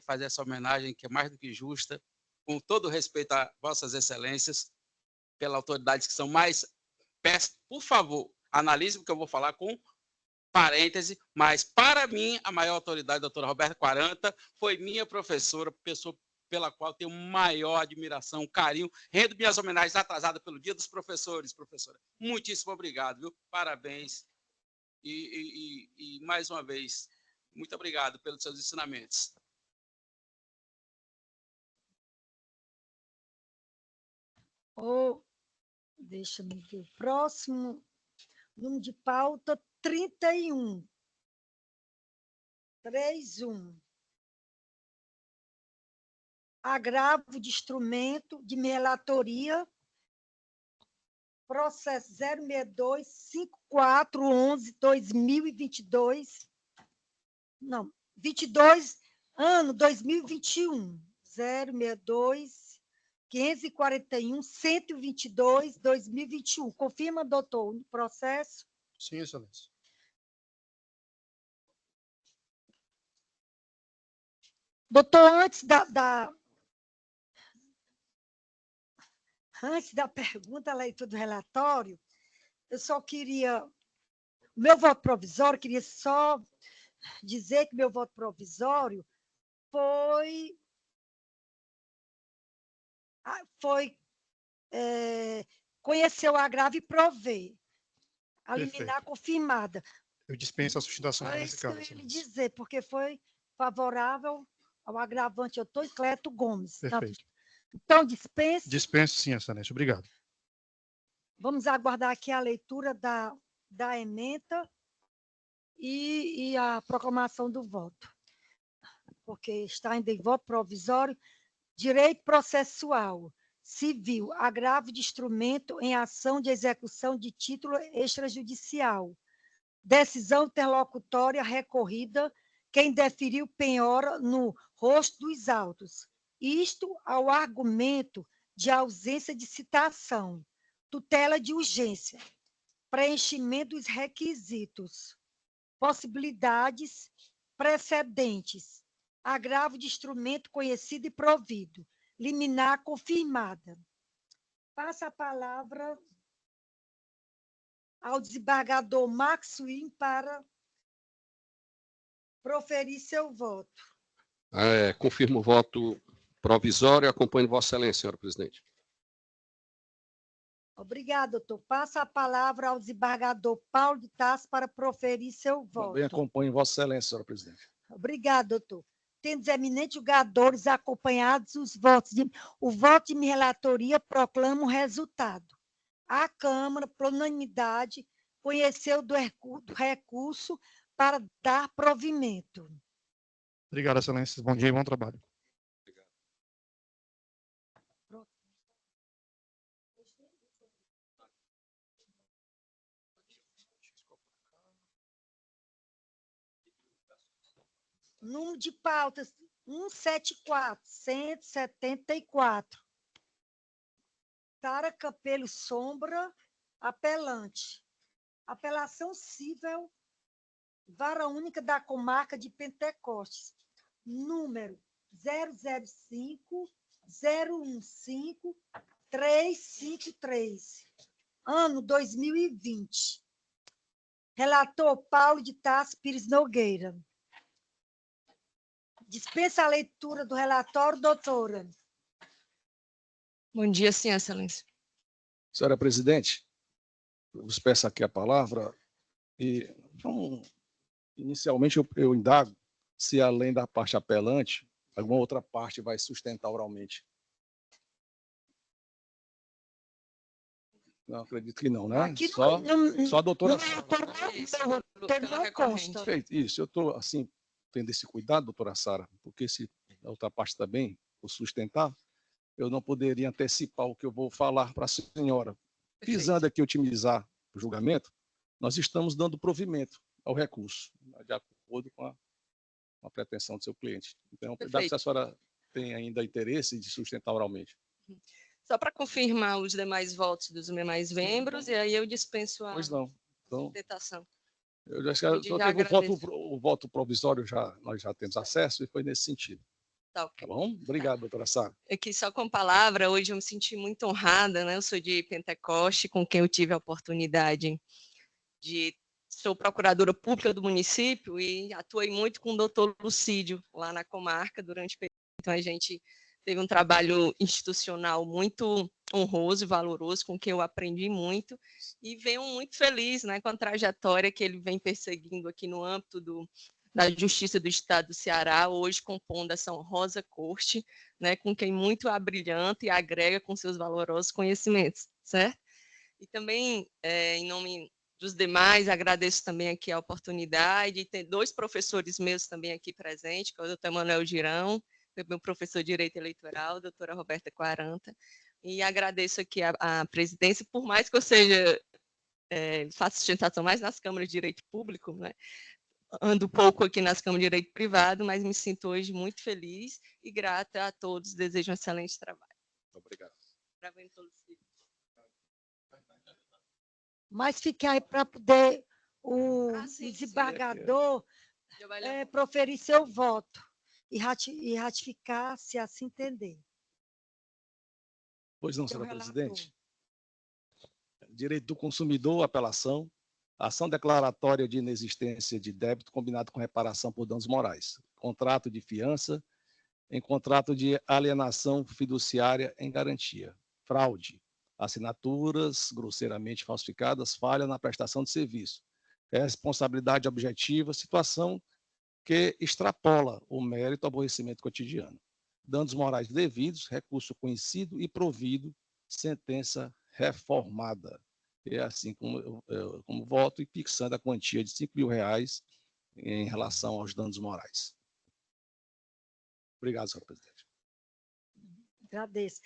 fazer essa homenagem que é mais do que justa, com todo respeito a Vossas Excelências, pelas autoridades que são mais, peço, por favor, analise o que eu vou falar com parêntese, mas para mim, a maior autoridade, a doutora Roberta Quaranta, foi minha professora, pessoa pela qual tenho maior admiração, carinho. Rendo minhas homenagens atrasadas pelo Dia dos Professores, professora. Muitíssimo obrigado, viu? Parabéns. E mais uma vez, muito obrigado pelos seus ensinamentos. Deixa-me ver o próximo. Número de pauta 31. 31. Agravo de instrumento de minha relatoria, processo 062-5411-2022, não, 22, ano 2021, 062-541-122-2021. Confirma, doutor, o processo? Sim, excelência. Doutor, antes da pergunta, a leitura do relatório, eu só queria... Meu voto provisório, queria só dizer que meu voto provisório foi conhecer o agravo e prover. A liminar confirmada. Eu dispenso a sustentação É nesse isso que eu caso. ia lhe dizer, porque foi favorável ao agravante Otô Cleto Gomes. Perfeito. Então, dispense. Dispenso, sim, excelência. Obrigado. Vamos aguardar aqui a leitura da ementa e a proclamação do voto. Porque está ainda em voto provisório, direito processual, civil, agravo de instrumento em ação de execução de título extrajudicial, decisão interlocutória recorrida, quem deferiu penhora no rosto dos autos, isto ao argumento de ausência de citação, tutela de urgência, preenchimento dos requisitos, possibilidades precedentes, agravo de instrumento conhecido e provido, liminar confirmada. Passa a palavra ao desembargador Max Wim para proferir seu voto. Confirmo o voto provisório e acompanho Vossa Excelência, senhora presidente. Obrigada, doutor. Passa a palavra ao desembargador Paulo de Tarso para proferir seu voto. Também acompanho Vossa Excelência, senhora presidente. Obrigada, doutor. Tendo os eminentes julgadores acompanhados o voto de minha relatoria proclama o resultado. A Câmara, por unanimidade, conheceu do recurso para dar provimento. Obrigado, excelência. Bom dia e bom trabalho. Número de pautas 174. Sara Campelo Sombra, apelante. Apelação civil, Vara Única da Comarca de Pentecostes, número 005-015-353, ano 2020. Relator Paulo de Tarso Pires Nogueira. Dispensa a leitura do relatório, doutora. Bom dia, sim, excelência. Senhora presidente, eu vos peço aqui a palavra e, inicialmente, eu indago se, além da parte apelante, alguma outra parte vai sustentar oralmente. Não, acredito que não, né? Aqui só a doutora... Não consta. Perfeito, isso. Eu estou, assim, tendo esse cuidado, doutora Sara, porque se a outra parte também for sustentar, eu não poderia antecipar o que eu vou falar para a senhora. Visando aqui otimizar o julgamento, nós estamos dando provimento ao recurso, de acordo com a pretensão do seu cliente. Então, se a senhora tem ainda interesse de sustentar oralmente. Só para confirmar os demais votos dos demais membros, e aí eu dispenso a sustentação. Eu já o voto provisório, nós já temos acesso e foi nesse sentido. Tá, okay. Tá bom? Obrigado, doutora Sara. Aqui só com palavra, hoje eu me senti muito honrada, né? Eu sou de Pentecoste, com quem eu tive a oportunidade de sou procuradora pública do município e atuei muito com o doutor Lucídio lá na comarca durante o período. Então, a gente teve um trabalho institucional muito honroso e valoroso, com que eu aprendi muito, e venho muito feliz, né, com a trajetória que ele vem perseguindo aqui no âmbito da Justiça do Estado do Ceará, hoje compondo a São Rosa Corte, né, com quem muito abrilhanta e agrega com seus valorosos conhecimentos, certo? E também, em nome dos demais, agradeço também aqui a oportunidade, tem 2 professores meus também aqui presentes, que é o doutor Manuel Girão, meu professor de Direito Eleitoral, a doutora Roberta Quaranta, e agradeço aqui a presidência, por mais que eu seja, faço sustentação mais nas câmaras de direito público, né? Ando pouco aqui nas câmaras de direito privado, mas me sinto hoje muito feliz e grata a todos, desejo um excelente trabalho. Obrigado. Mas fica aí para poder o desembargador proferir seu voto e ratificar, se assim entender. Pois não, senhora presidente. Direito do consumidor, apelação, ação declaratória de inexistência de débito combinado com reparação por danos morais, contrato de fiança em contrato de alienação fiduciária em garantia, fraude, assinaturas grosseiramente falsificadas, falha na prestação de serviço, responsabilidade objetiva, situação que extrapola o mérito aborrecimento cotidiano, danos morais devidos, recurso conhecido e provido, sentença reformada. É assim como voto e fixando a quantia de R$5.000 em relação aos danos morais. Obrigado, senhor presidente. Agradeço.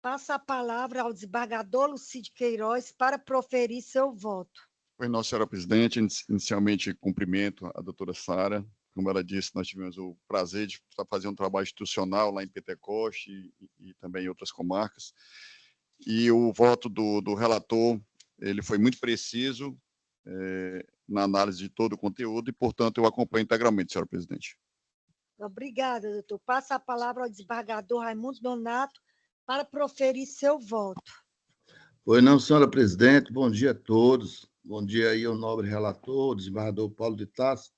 Passa a palavra ao desembargador Lucídio Queiroz para proferir seu voto. Pois não, senhora presidente. Inicialmente, cumprimento a doutora Sara. Como ela disse, nós tivemos o prazer de estar fazendo um trabalho institucional lá em Pentecoste e também em outras comarcas. E o voto do relator, ele foi muito preciso na análise de todo o conteúdo e, portanto, eu acompanho integralmente, senhora presidente. Obrigada, doutor. Passa a palavra ao desembargador Raimundo Donato para proferir seu voto. Pois não, senhora presidente. Bom dia a todos. Bom dia aí ao nobre relator, desembargador Paulo de Tarso.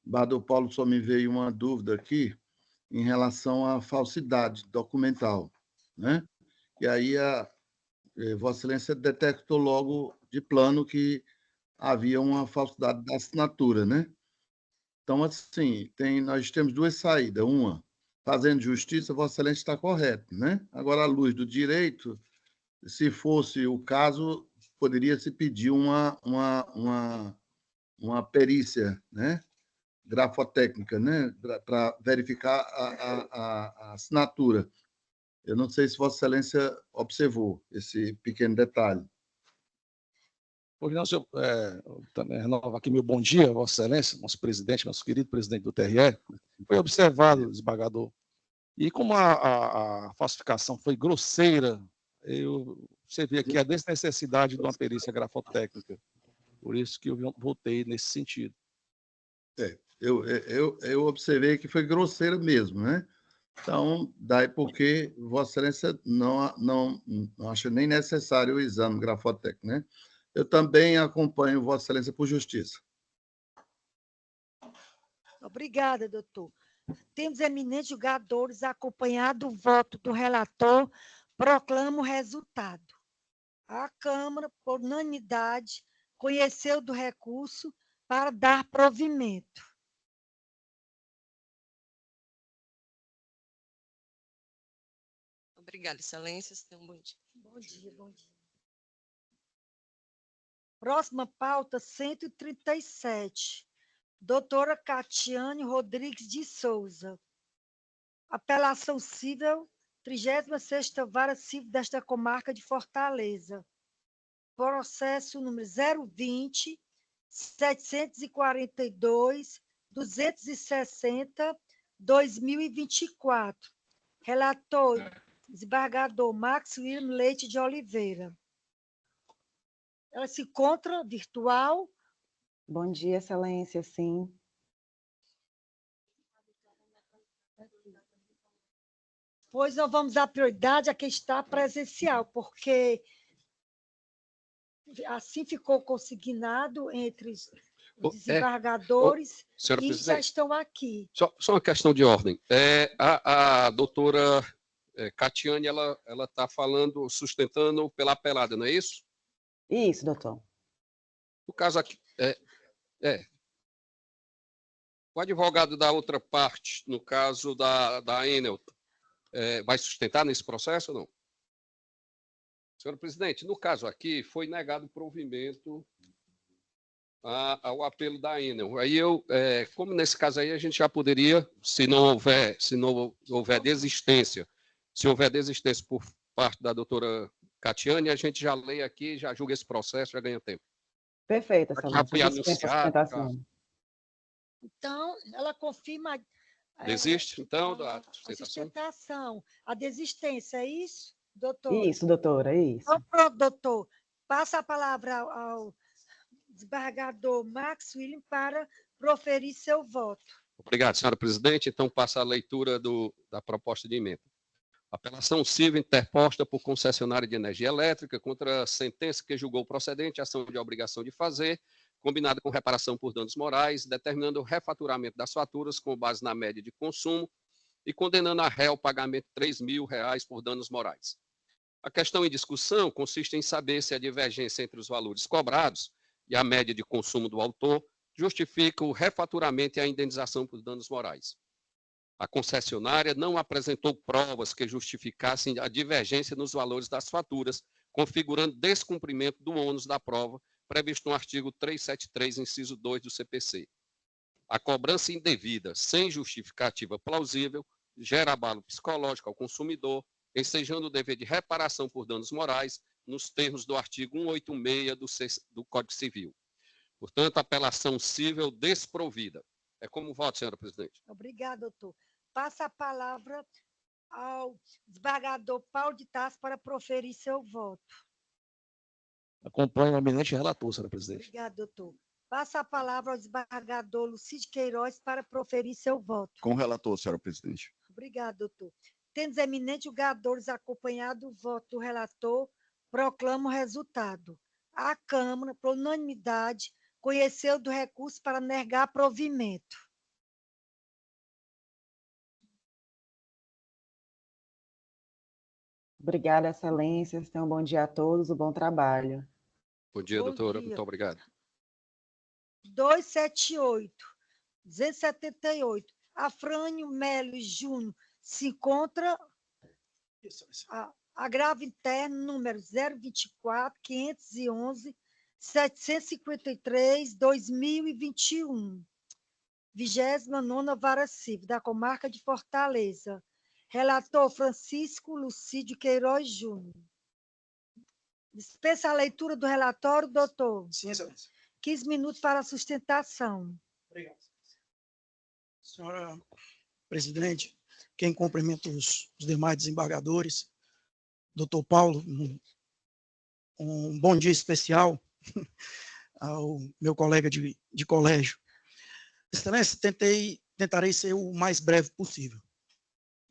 Desembargador Paulo, só me veio uma dúvida aqui em relação à falsidade documental, né? E aí Vossa Excelência detectou logo de plano que havia uma falsidade da assinatura, né? Então, assim, nós temos 2 saídas. Uma, fazendo justiça, Vossa Excelência está correto, né? Agora, à luz do direito, se fosse o caso, poderia se pedir uma perícia, né? Grafotécnica, né? Para verificar a assinatura. Eu não sei se Vossa Excelência observou esse pequeno detalhe. Pois não, senhor, também renovo aqui meu bom dia, Vossa Excelência, nosso presidente, nosso querido presidente do TRE. Foi observado, desembargador, e como a falsificação foi grosseira, você vê aqui a desnecessidade de uma perícia grafotécnica. Por isso que eu votei nesse sentido. Eu observei que foi grosseira mesmo, né? Então, daí porque Vossa Excelência não acha nem necessário o exame grafotécnico, né? Eu também acompanho Vossa Excelência por justiça. Obrigada, doutor. Temos eminentes julgadores, acompanhado o voto do relator, proclama o resultado. A Câmara, por unanimidade, conheceu do recurso para dar provimento. Obrigada, excelências. Tenham um bom dia. Bom dia, bom dia. Próxima pauta, 137. Doutora Catiane Rodrigues de Souza. Apelação civil, 36ª Vara Civil desta comarca de Fortaleza. Processo número 020 742 260 2024. Relator, desembargador Max William Leite de Oliveira. Ela se encontra virtual. Bom dia, excelência, sim. Pois nós vamos dar prioridade a quem está presencial, porque, Assim ficou consignado entre os Ô, desembargadores senhora e já presidente, estão aqui. só uma questão de ordem. A doutora Catiane, ela está falando, sustentando pela apelada, não é isso? Isso, doutor. No caso aqui, o advogado da outra parte, no caso da Enel, vai sustentar nesse processo ou não? Senhor presidente, no caso aqui, foi negado provimento ao apelo da Enel. Aí como nesse caso aí, a gente já poderia, se não houver desistência, se houver desistência por parte da doutora Catiane, a gente já lê aqui, já julga esse processo, já ganha tempo. Perfeito, Já foi excelência. anunciado. Então, ela confirma Desiste, então, da a sustentação, a desistência, é isso, doutor? Isso, doutora, isso. Então, pronto, doutor. Passa a palavra ao desembargador Max William para proferir seu voto. Obrigado, senhora presidente. Então, passa a leitura da proposta de emenda. Apelação civil interposta por concessionária de energia elétrica contra a sentença que julgou procedente a ação de obrigação de fazer, combinada com reparação por danos morais, determinando o refaturamento das faturas com base na média de consumo e condenando a réu ao pagamento de R$3.000 por danos morais. A questão em discussão consiste em saber se a divergência entre os valores cobrados e a média de consumo do autor justifica o refaturamento e a indenização por danos morais. A concessionária não apresentou provas que justificassem a divergência nos valores das faturas, configurando descumprimento do ônus da prova previsto no artigo 373, inciso 2 do CPC. A cobrança indevida, sem justificativa plausível, gera abalo psicológico ao consumidor, ensejando o dever de reparação por danos morais nos termos do artigo 186 do Código Civil. Portanto, apelação civil desprovida. É como voto, senhora presidente. Obrigada, doutor. Passa a palavra ao desembargador Paulo de Tarso para proferir seu voto. Acompanho o eminente relator, senhora presidente. Obrigada, doutor. Passa a palavra ao desembargador Lucídio Queiroz para proferir seu voto. Com o relator, senhora presidente. Obrigada, doutor. Tendo os eminentes julgadores acompanhado o voto do relator, proclama o resultado. A Câmara, por unanimidade, conheceu do recurso para negar provimento. Obrigada, excelências. Tenham um bom dia a todos, um bom trabalho. Bom dia, doutora. Dia. Muito obrigado. 278, 278. Afrânio Melo Júnior se encontra agravo interno número 024 511 753 2021. 29ª Vara Civil da Comarca de Fortaleza. Relator Francisco Lucídio Queiroz Júnior. Dispensa a leitura do relatório, doutor. Sim, excelência. 15 minutos para a sustentação. Obrigado. Senhora presidente, quem cumprimenta os demais desembargadores, doutor Paulo, um bom dia especial ao meu colega de colégio. Excelência, tentarei ser o mais breve possível.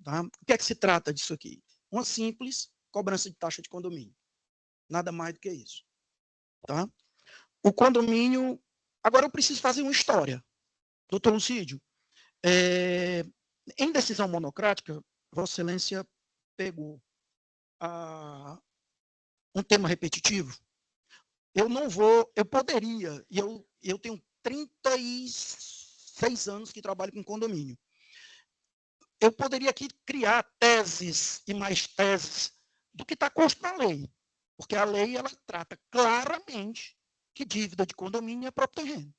Tá? O que é que se trata disso aqui? Uma simples cobrança de taxa de condomínio. Nada mais do que isso. Tá? O condomínio... Agora eu preciso fazer uma história. Doutor Lucídio, em decisão monocrática, Vossa Excelência pegou um tema repetitivo. Eu poderia, e eu tenho 36 anos que trabalho com condomínio. Eu poderia aqui criar teses e mais teses do que está consto na lei, porque a lei ela trata claramente que dívida de condomínio é próprio terreno.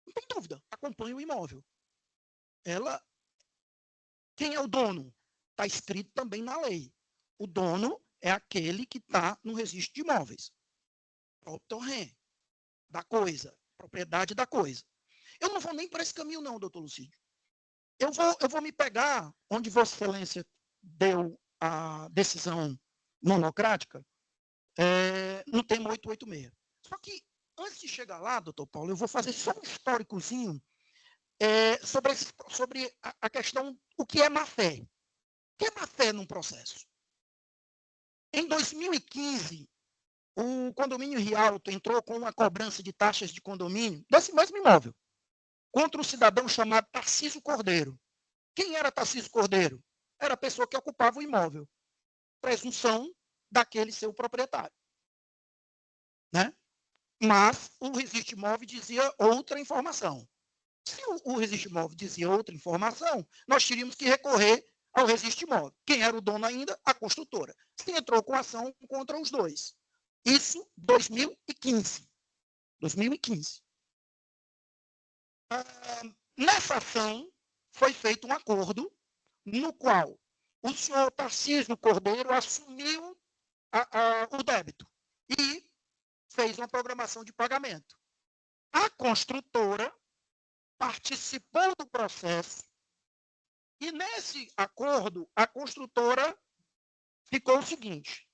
Não tem dúvida, acompanha o imóvel. Quem é o dono? Está escrito também na lei. O dono é aquele que está no registro de imóveis. Próprio terreno da coisa, propriedade da coisa. Eu não vou nem para esse caminho não, doutor Lucídio. Eu vou me pegar onde Vossa Excelência deu a decisão monocrática no tema 886. Só que, antes de chegar lá, doutor Paulo, eu vou fazer só um históricozinho sobre a questão, o que é má-fé. O que é má-fé num processo? Em 2015, o condomínio Rialto entrou com uma cobrança de taxas de condomínio desse mesmo imóvel, contra um cidadão chamado Tarcísio Cordeiro. Quem era Tarcísio Cordeiro? Era a pessoa que ocupava o imóvel. Presunção daquele seu proprietário. Né? Mas o registro imóvel dizia outra informação. Se o registro imóvel dizia outra informação, nós teríamos que recorrer ao registro imóvel. Quem era o dono ainda? A construtora. Se entrou com ação contra os dois. Isso 2015. 2015. Nessa ação, foi feito um acordo no qual o senhor Tarcísio Cordeiro assumiu o débito e fez uma programação de pagamento. A construtora participou do processo e, nesse acordo, a construtora ficou o seguinte: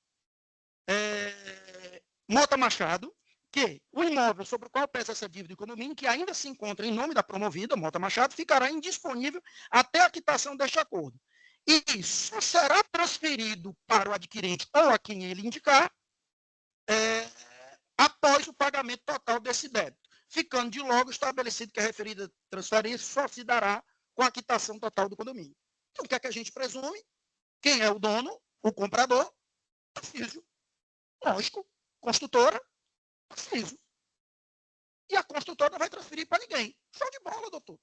Mota Machado, que o imóvel sobre o qual pesa essa dívida de condomínio, que ainda se encontra em nome da promovida, Mota Machado, ficará indisponível até a quitação deste acordo. E só será transferido para o adquirente ou a quem ele indicar após o pagamento total desse débito, ficando de logo estabelecido que a referida transferência só se dará com a quitação total do condomínio. Então, o que é que a gente presume? Quem é o dono? O comprador? Tarcísio. Lógico. Construtora? Tarcísio. E a construtora não vai transferir para ninguém. Show de bola, doutor.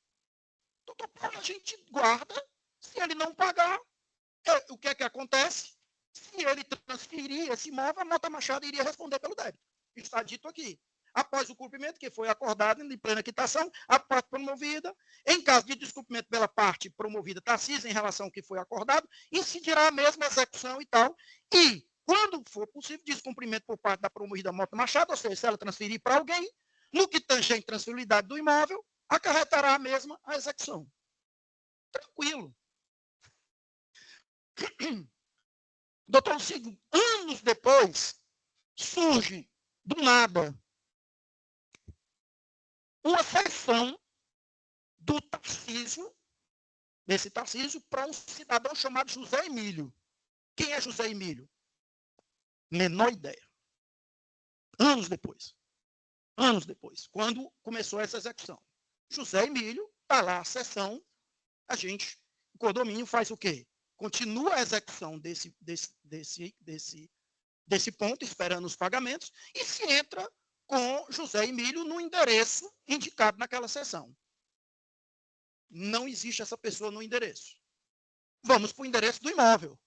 Doutor Paulo, a gente guarda. Se ele não pagar, o que é que acontece? Se ele transferir esse imóvel, a Mota Machado iria responder pelo débito. Está dito aqui. Após o cumprimento que foi acordado em plena quitação, a parte promovida, em caso de descumprimento pela parte promovida Tarcísio em relação ao que foi acordado, incidirá a mesma execução e tal. E, quando for possível, descumprimento por parte da promovida Mota Machado, ou seja, se ela transferir para alguém, no que tange a intransferibilidade do imóvel, acarretará a mesma a execução. Tranquilo. Doutor Lucídio, anos depois, surge, do nada, uma cessão do Tarcísio, desse Tarcísio, para um cidadão chamado José Emílio. Quem é José Emílio? Menor ideia. Anos depois, quando começou essa execução. José Emílio, está lá a cessão, o condomínio faz o quê? Continua a execução desse ponto, esperando os pagamentos, e se entra com José Emílio no endereço indicado naquela sessão. Não existe essa pessoa no endereço. Vamos para o endereço do imóvel.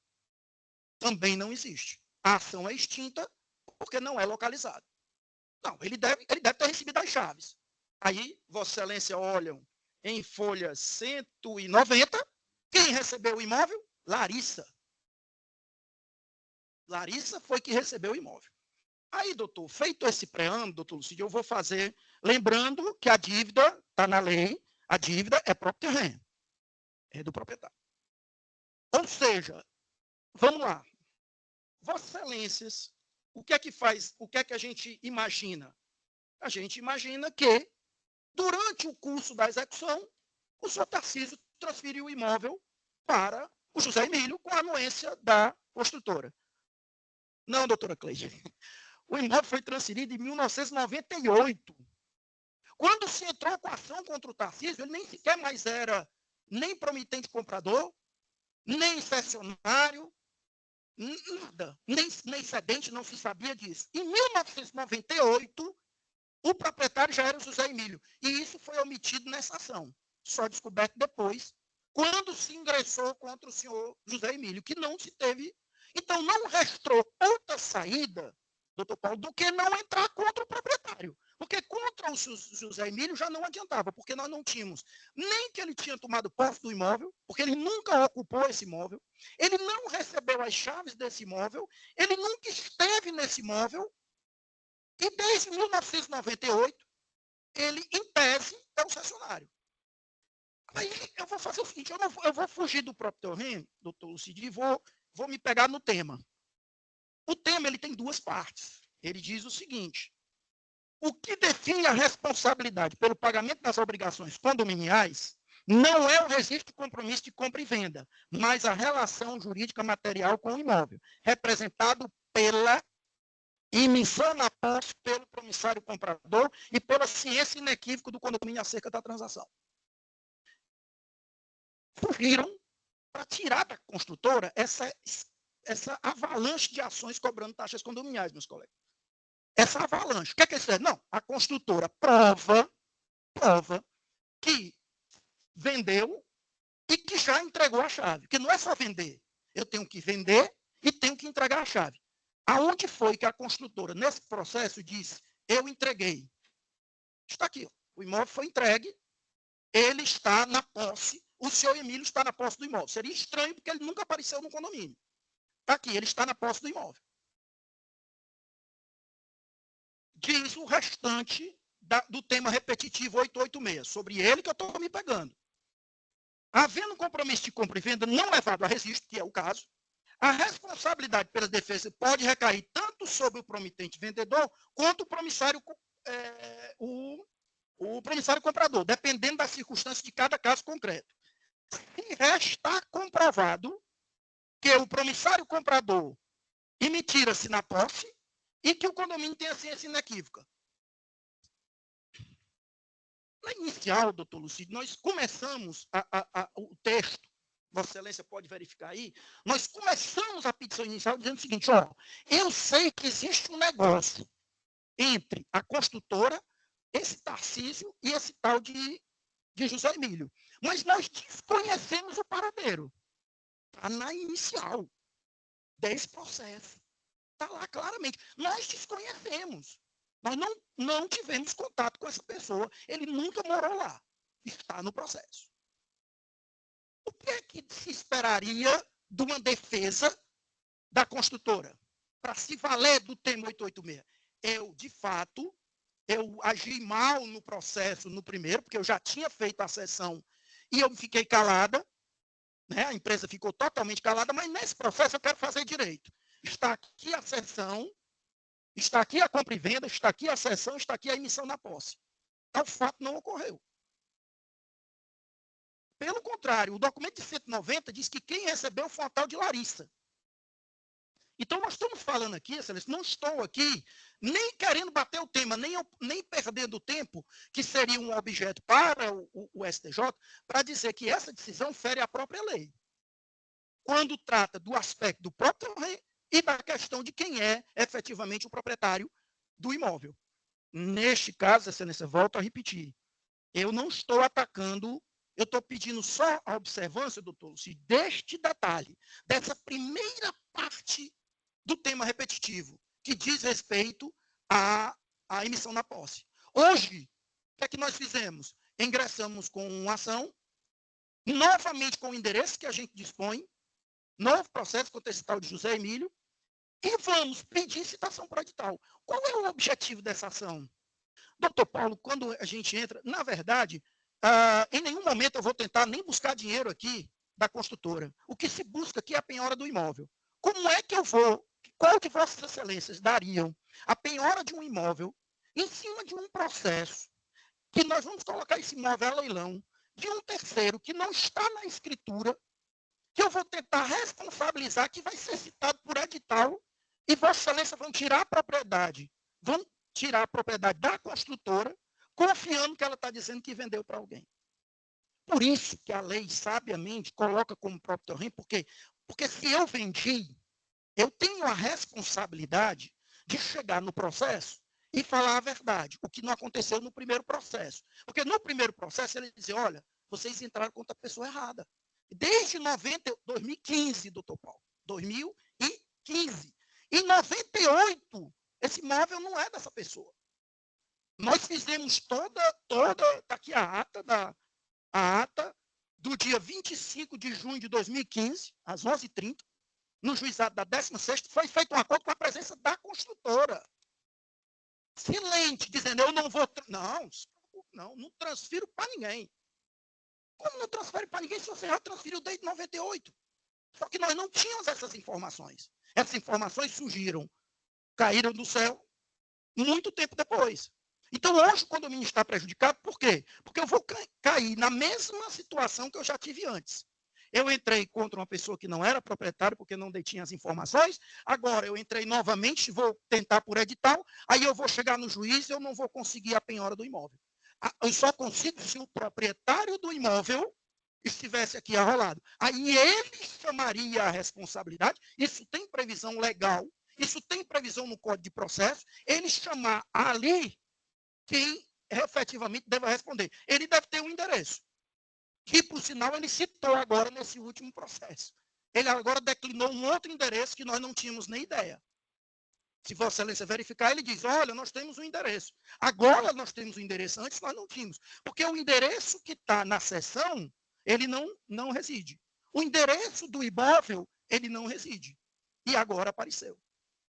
Também não existe. A ação é extinta porque não é localizado. Não, ele deve ter recebido as chaves. Aí, Vossa Excelência, olham em folha 190, quem recebeu o imóvel? Larissa. Larissa foi que recebeu o imóvel. Aí, doutor, feito esse preâmbulo, doutor Lucídio, eu vou fazer, lembrando que a dívida está na lei, a dívida é próprio terreno, é do proprietário. Ou seja, vamos lá. Vossas Excelências, o que é que faz, o que é que a gente imagina? A gente imagina que, durante o curso da execução, o senhor Tarcísio transferiu o imóvel para o José Emílio com a anuência da construtora. Não, doutora Cleide. O imóvel foi transferido em 1998. Quando se entrou com a ação contra o Tarcísio, ele nem sequer mais era nem promitente comprador, nem cessionário, nada, nem cedente, não se sabia disso. Em 1998, o proprietário já era o José Emílio. E isso foi omitido nessa ação. Só descoberto depois, quando se ingressou contra o senhor José Emílio, que não se teve. Então, não restou outra saída, doutor Paulo, do que não entrar contra o proprietário. Porque contra o José Emílio já não adiantava, porque nós não tínhamos nem que ele tinha tomado posse do imóvel, porque ele nunca ocupou esse imóvel, ele não recebeu as chaves desse imóvel, ele nunca esteve nesse imóvel, e desde 1998, ele, em tese, é um cessionário. Aí eu vou fazer o seguinte, eu vou fugir do próprio terreno, doutor Lucídio, e vou me pegar no tema. O tema ele tem duas partes. Ele diz o seguinte: o que define a responsabilidade pelo pagamento das obrigações condominiais não é o registro de compromisso de compra e venda, mas a relação jurídica material com o imóvel, representado pela emissão na posse pelo promissário comprador e pela ciência inequívoca do condomínio acerca da transação. Fugiram para tirar da construtora essa avalanche de ações cobrando taxas condominiais, meus colegas. Essa avalanche. O que é isso? Não, a construtora prova que vendeu e que já entregou a chave. Que não é só vender. Eu tenho que vender e tenho que entregar a chave. Aonde foi que a construtora, nesse processo, disse, eu entreguei? Está aqui. Ó. O imóvel foi entregue, ele está na posse, o senhor Emílio está na posse do imóvel. Seria estranho, porque ele nunca apareceu no condomínio. Está aqui, ele está na posse do imóvel. Diz o restante do tema repetitivo 886, sobre ele que eu estou me pegando. Havendo um compromisso de compra e venda não levado a registro, que é o caso, a responsabilidade pela defesa pode recair tanto sobre o promitente vendedor quanto o promissário comprador, dependendo das circunstâncias de cada caso concreto. Se restar comprovado que o promissário comprador emitira-se na posse e que o condomínio tem a ciência inequívoca. Na inicial, doutor Lucídio, nós começamos o texto, Vossa Excelência pode verificar aí, nós começamos a petição inicial dizendo o seguinte, ó, eu sei que existe um negócio entre a construtora, esse Tarcísio e esse tal de José Emílio, mas nós desconhecemos o paradeiro. Está na inicial desse processo. Está lá claramente. Nós desconhecemos. Nós não tivemos contato com essa pessoa. Ele nunca morou lá. Está no processo. O que é que se esperaria de uma defesa da construtora? Para se valer do tema 886. De fato, eu agi mal no processo no primeiro, porque eu já tinha feito a sessão e eu fiquei calada. Né? A empresa ficou totalmente calada, mas nesse processo eu quero fazer direito. Está aqui a sessão, está aqui a compra e venda, está aqui a sessão, está aqui a emissão na posse. Tal fato não ocorreu. Pelo contrário, o documento de 190 diz que quem recebeu foi a tal de Larissa. Então, nós estamos falando aqui, Excelência, não estou aqui nem querendo bater o tema, nem perdendo o tempo, que seria um objeto para o STJ, para dizer que essa decisão fere a própria lei. Quando trata do aspecto do próprio rei e da questão de quem é efetivamente o proprietário do imóvel. Neste caso, Excelência, volto a repetir, eu não estou atacando, eu estou pedindo só a observância, doutor Lucídio, deste detalhe, dessa primeira parte do tema repetitivo, que diz respeito à emissão na posse. Hoje, o que é que nós fizemos? Ingressamos com uma ação, novamente com o endereço que a gente dispõe, novo processo contra esse tal de José Emílio, e vamos pedir citação por edital. Qual é o objetivo dessa ação? Doutor Paulo, quando a gente entra, na verdade, em nenhum momento eu vou tentar nem buscar dinheiro aqui da construtora. O que se busca aqui é a penhora do imóvel. Como é que eu vou, qual que Vossas Excelências dariam a penhora de um imóvel em cima de um processo que nós vamos colocar esse imóvel a leilão de um terceiro que não está na escritura, que eu vou tentar responsabilizar, que vai ser citado por edital, e Vossa Excelência vão tirar a propriedade da construtora, confiando que ela está dizendo que vendeu para alguém. Por isso que a lei, sabiamente, coloca como próprio terreno, porque se eu vendi, eu tenho a responsabilidade de chegar no processo e falar a verdade, o que não aconteceu no primeiro processo. Porque no primeiro processo ele dizia, olha, vocês entraram contra a pessoa errada. Desde 2015, doutor Paulo, 2015. Em 98, esse imóvel não é dessa pessoa. Nós fizemos toda está aqui a ata do dia 25 de junho de 2015, às 11h30, no juizado da 16ª, foi feito um acordo com a presença da construtora. Silente, dizendo, eu não vou... Não transfiro para ninguém. Como não transfere para ninguém se você já transferiu desde 98? Só que nós não tínhamos essas informações. Essas informações surgiram, caíram do céu, muito tempo depois. Então, hoje o condomínio está prejudicado, por quê? Porque eu vou cair na mesma situação que eu já tive antes. Eu entrei contra uma pessoa que não era proprietária, porque não detinha as informações. Agora eu entrei novamente, vou tentar por edital, aí eu vou chegar no juiz e eu não vou conseguir a penhora do imóvel. Eu só consigo se o proprietário do imóvel estivesse aqui arrolado. Aí ele chamaria a responsabilidade, isso tem previsão legal, isso tem previsão no Código de Processo, ele chamar ali quem efetivamente deve responder. Ele deve ter um endereço, que, por sinal, ele citou agora nesse último processo. Ele agora declinou um outro endereço que nós não tínhamos nem ideia. Se Vossa Excelência verificar, ele diz, olha, nós temos um endereço. Agora nós temos um endereço, antes nós não tínhamos. Porque o endereço que está na seção, ele não reside. O endereço do imóvel, ele não reside. E agora apareceu.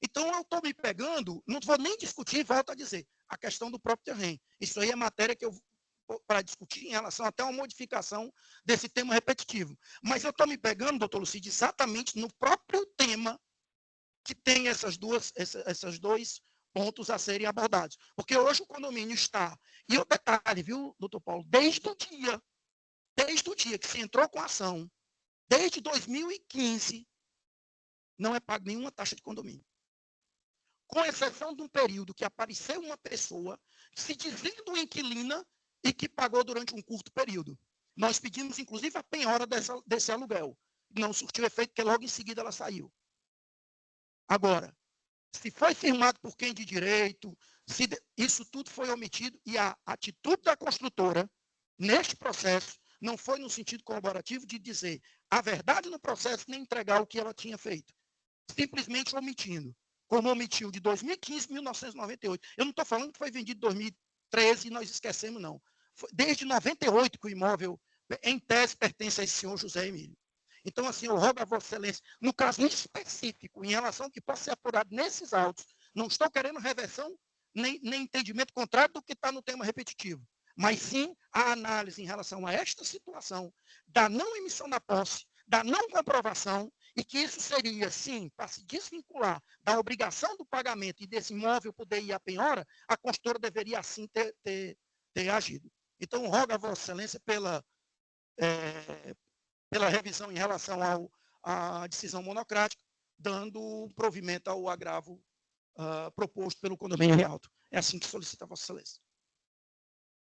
Então, eu estou me pegando, não vou nem discutir, volto a dizer, a questão do próprio terreno. Isso aí é matéria que eu para discutir em relação até uma modificação desse tema repetitivo. Mas eu estou me pegando, doutor Lucídio, exatamente no próprio tema que tem esses dois pontos a serem abordados. Porque hoje o condomínio está... E o detalhe, viu, doutor Paulo, desde o dia que se entrou com a ação, desde 2015, não é pago nenhuma taxa de condomínio. Com exceção de um período que apareceu uma pessoa se dizendo inquilina e que pagou durante um curto período. Nós pedimos, inclusive, a penhora desse aluguel. Não surtiu efeito, porque logo em seguida ela saiu. Agora, se foi firmado por quem de direito, isso tudo foi omitido e a atitude da construtora, neste processo, não foi no sentido colaborativo de dizer a verdade no processo nem entregar o que ela tinha feito. Simplesmente omitindo. Como omitiu de 2015 a 1998. Eu não estou falando que foi vendido em 2013 e nós esquecemos, não. Foi desde 98 que o imóvel, em tese, pertence a esse senhor José Emílio. Então, assim, eu rogo a Vossa Excelência, no caso específico, em relação ao que possa ser apurado nesses autos, não estou querendo reversão nem entendimento contrário do que está no tema repetitivo, mas sim a análise em relação a esta situação da não emissão da posse, da não comprovação, e que isso seria, sim, para se desvincular da obrigação do pagamento e desse imóvel poder ir à penhora, a construtora deveria, assim, ter agido. Então, rogo a Vossa Excelência pela revisão em relação à decisão monocrática, dando provimento ao agravo proposto pelo condomínio Rialto. É assim que solicita a Vossa Excelência.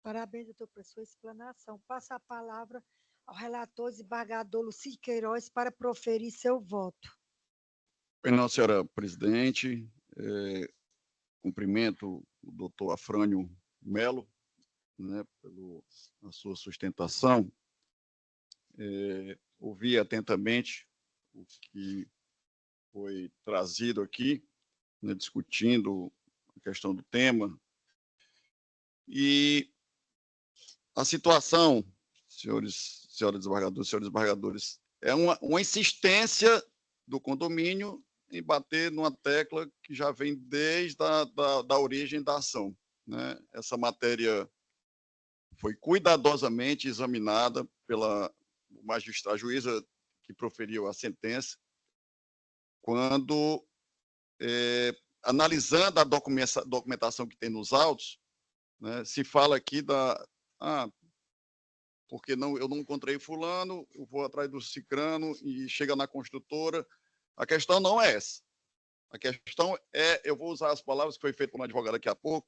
Parabéns, doutor, por sua explanação. Passa a palavra ao relator desembargador Lucídio Queiroz para proferir seu voto. Não, senhora presidente, cumprimento o doutor Afrânio Melo, né, pela sua sustentação. Ouvi atentamente o que foi trazido aqui, né, discutindo a questão do tema. E a situação, senhores desembargadores, é uma insistência do condomínio em bater numa tecla que já vem desde da origem da ação, né? Essa matéria foi cuidadosamente examinada pela magistrada juíza que proferiu a sentença, quando, analisando a documentação que tem nos autos, né, se fala aqui porque eu não encontrei fulano, eu vou atrás do cicrano e chega na construtora. A questão não é essa. A questão é, eu vou usar as palavras que foi feito por um advogado daqui a pouco,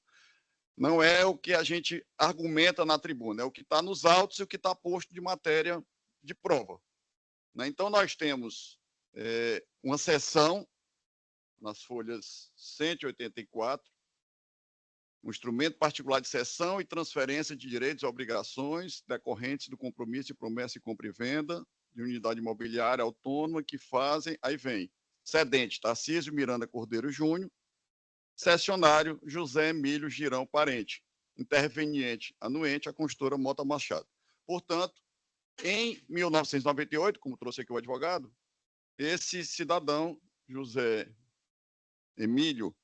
não é o que a gente argumenta na tribuna, é o que está nos autos e o que está posto de matéria de prova. Né? Então, nós temos uma seção nas folhas 184, um instrumento particular de cessão e transferência de direitos e obrigações decorrentes do compromisso de promessa e compra e venda de unidade imobiliária autônoma que fazem, aí vem, cedente Tarcísio Miranda Cordeiro Júnior, cessionário José Emílio Girão Parente, interveniente anuente a construtora Mota Machado. Portanto, em 1998, como trouxe aqui o advogado, esse cidadão, José Emílio,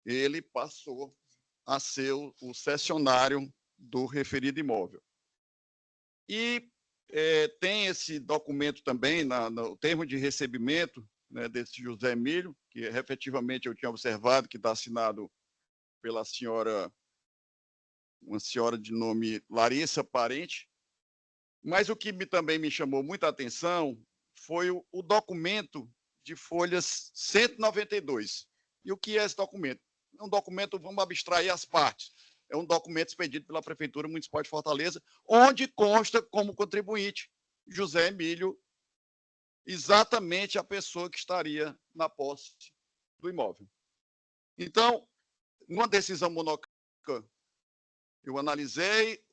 ele passou a ser o cessionário do referido imóvel. E tem esse documento também, no termo de recebimento, né, desse José Emílio, que efetivamente eu tinha observado que está assinado pela senhora, uma senhora de nome Larissa Parente, Mas o que também me chamou muita atenção foi o documento de folhas 192. E o que é esse documento? É um documento, vamos abstrair as partes, é um documento expedido pela Prefeitura Municipal de Fortaleza, onde consta como contribuinte José Emílio, exatamente a pessoa que estaria na posse do imóvel. Então, numa decisão monocrática, eu analisei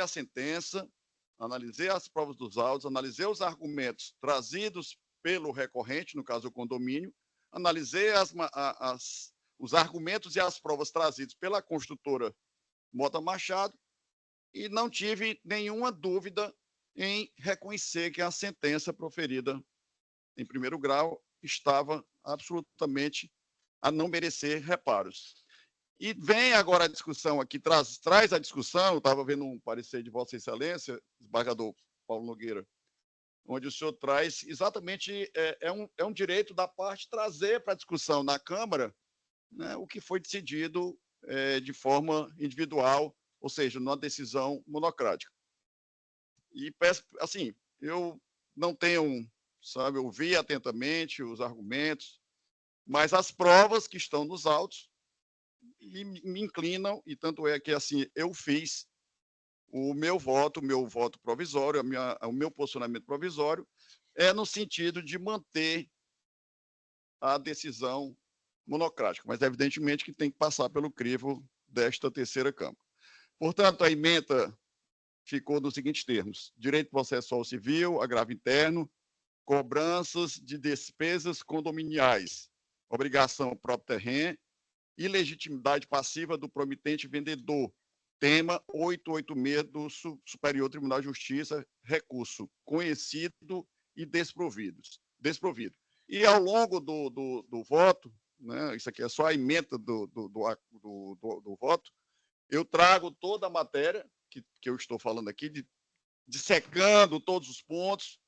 a sentença, analisei as provas dos autos, analisei os argumentos trazidos pelo recorrente, no caso o condomínio, analisei os argumentos e as provas trazidos pela construtora Mota Machado e não tive nenhuma dúvida em reconhecer que a sentença proferida em primeiro grau estava absolutamente a não merecer reparos. E vem agora a discussão aqui, traz a discussão, eu estava vendo um parecer de Vossa Excelência, desembargador Paulo Nogueira, onde o senhor traz exatamente, é um direito da parte trazer para a discussão na Câmara, né, o que foi decidido de forma individual, ou seja, numa decisão monocrática. E peço, assim, eu não tenho, sabe, eu vi atentamente os argumentos, mas as provas que estão nos autos me inclinam, e tanto é que assim eu fiz o meu voto provisório, o meu posicionamento provisório, no sentido de manter a decisão monocrática, mas evidentemente que tem que passar pelo crivo desta terceira Câmara. Portanto, a ementa ficou nos seguintes termos: direito processual civil, agravo interno, cobranças de despesas condominiais, obrigação próprio terreno, ilegitimidade passiva do promitente vendedor, tema 886 do Superior Tribunal de Justiça, recurso conhecido e desprovido. E ao longo do voto, né, isso aqui é só a ementa do voto, eu trago toda a matéria que eu estou falando aqui, dissecando todos os pontos,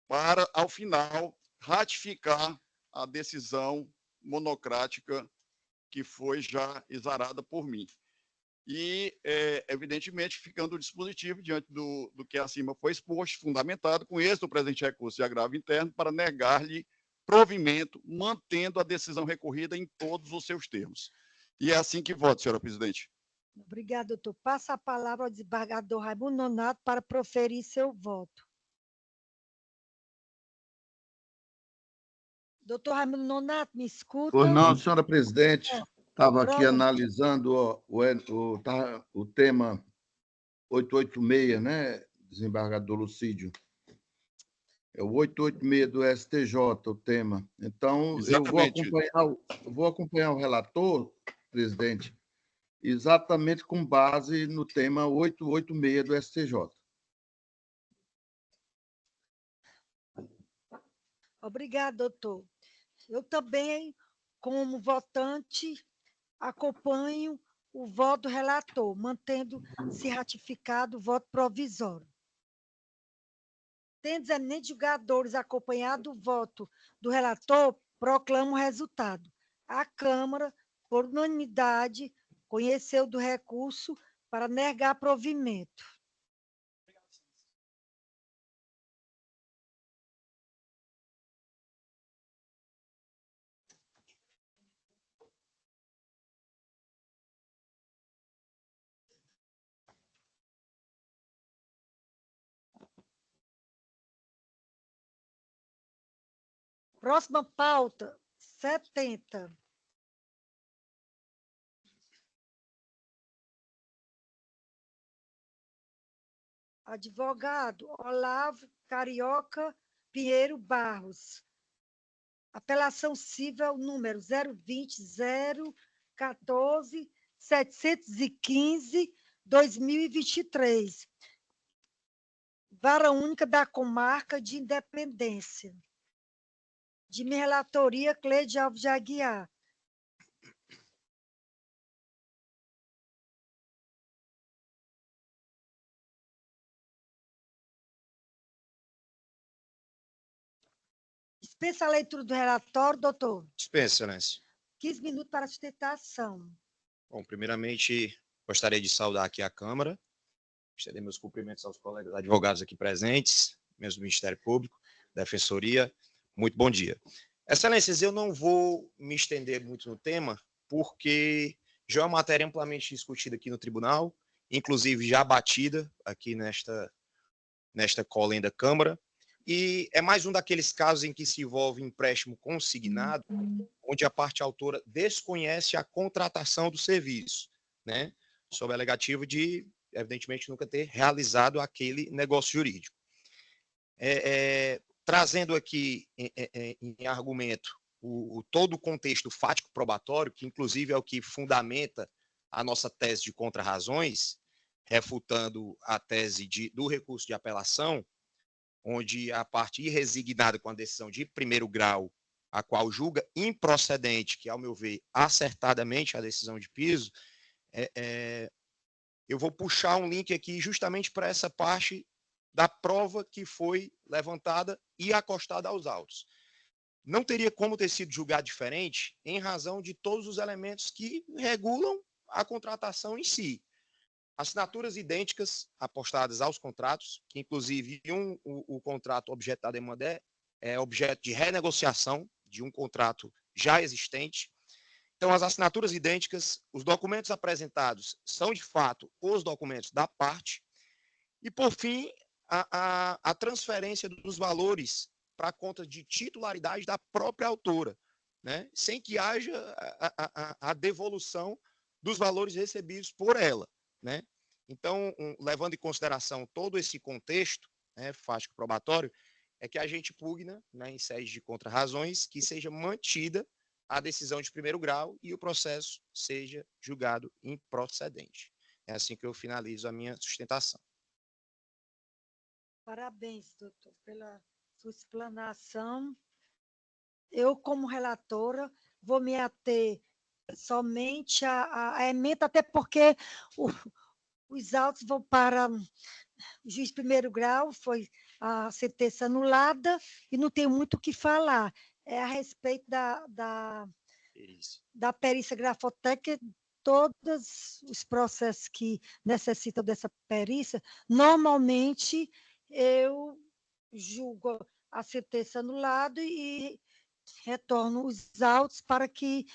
para, ao final, ratificar a decisão monocrática que foi já exarada por mim. E, evidentemente, ficando o dispositivo diante do que acima foi exposto, fundamentado com êxito o presente recurso de agravo interno para negar-lhe provimento, mantendo a decisão recorrida em todos os seus termos. E é assim que voto, senhora presidente. Obrigada, doutor. Passa a palavra ao desembargador Raimundo Nonato para proferir seu voto. Doutor Raimundo Nonato, me escuta? Pois não, senhora presidente. Estava aqui Pronto. analisando o tema 886, né, desembargador Lucídio? É o 886 do STJ, o tema. Então, exatamente. eu vou acompanhar o relator, presidente, exatamente com base no tema 886 do STJ. Obrigada, doutor. Eu também, como votante, acompanho o voto do relator, mantendo-se ratificado o voto provisório. Tendo os eminentes julgadores acompanhado o voto do relator, proclamo o resultado. A Câmara, por unanimidade, conheceu do recurso para negar provimento. Próxima pauta, 70. Advogado Olavo Carioca Pinheiro Barros. Apelação civil número 020.014.715/2023. Vara Única da Comarca de Independência. De minha relatoria, Cleide Alves de Aguiar. Dispensa a leitura do relatório, doutor? Dispensa, excelência. 15 minutos para sustentação. Bom, primeiramente, gostaria de saudar aqui a Câmara estender meus cumprimentos aos colegas advogados aqui presentes, membros do Ministério Público, Defensoria. Muito bom dia. Excelências, eu não vou me estender muito no tema, porque já é uma matéria amplamente discutida aqui no tribunal, inclusive já batida aqui nesta cola da Câmara, e é mais um daqueles casos em que se envolve empréstimo consignado, onde a parte autora desconhece a contratação do serviço, né, sob a alegativa de, evidentemente, nunca ter realizado aquele negócio jurídico. Trazendo aqui em argumento todo o contexto fático probatório, que inclusive é o que fundamenta a nossa tese de contrarrazões, refutando a tese do recurso de apelação, onde a parte irresignada com a decisão de primeiro grau, a qual julga improcedente, que, ao meu ver, acertadamente a decisão de piso, eu vou puxar um link aqui justamente para essa parte da prova que foi levantada e acostada aos autos. Não teria como ter sido julgado diferente em razão de todos os elementos que regulam a contratação em si. Assinaturas idênticas apostadas aos contratos, que inclusive o contrato objeto da demanda é objeto de renegociação de um contrato já existente. Então, as assinaturas idênticas, os documentos apresentados são, de fato, os documentos da parte. E, por fim, a transferência dos valores para a conta de titularidade da própria autora, né? Sem que haja a devolução dos valores recebidos por ela, né? Então, levando em consideração todo esse contexto, né, fático probatório, é que a gente pugna, né, em sede de contrarrazões, que seja mantida a decisão de primeiro grau e o processo seja julgado improcedente. É assim que eu finalizo a minha sustentação. Parabéns, doutor, pela sua explanação. Eu, como relatora, vou me ater somente à emenda, até porque os autos vão para o juiz de primeiro grau, foi a sentença anulada, e não tem muito o que falar. É a respeito da perícia grafotécnica, todos os processos que necessitam dessa perícia, normalmente eu julgo a sentença anulada e retorno os autos para que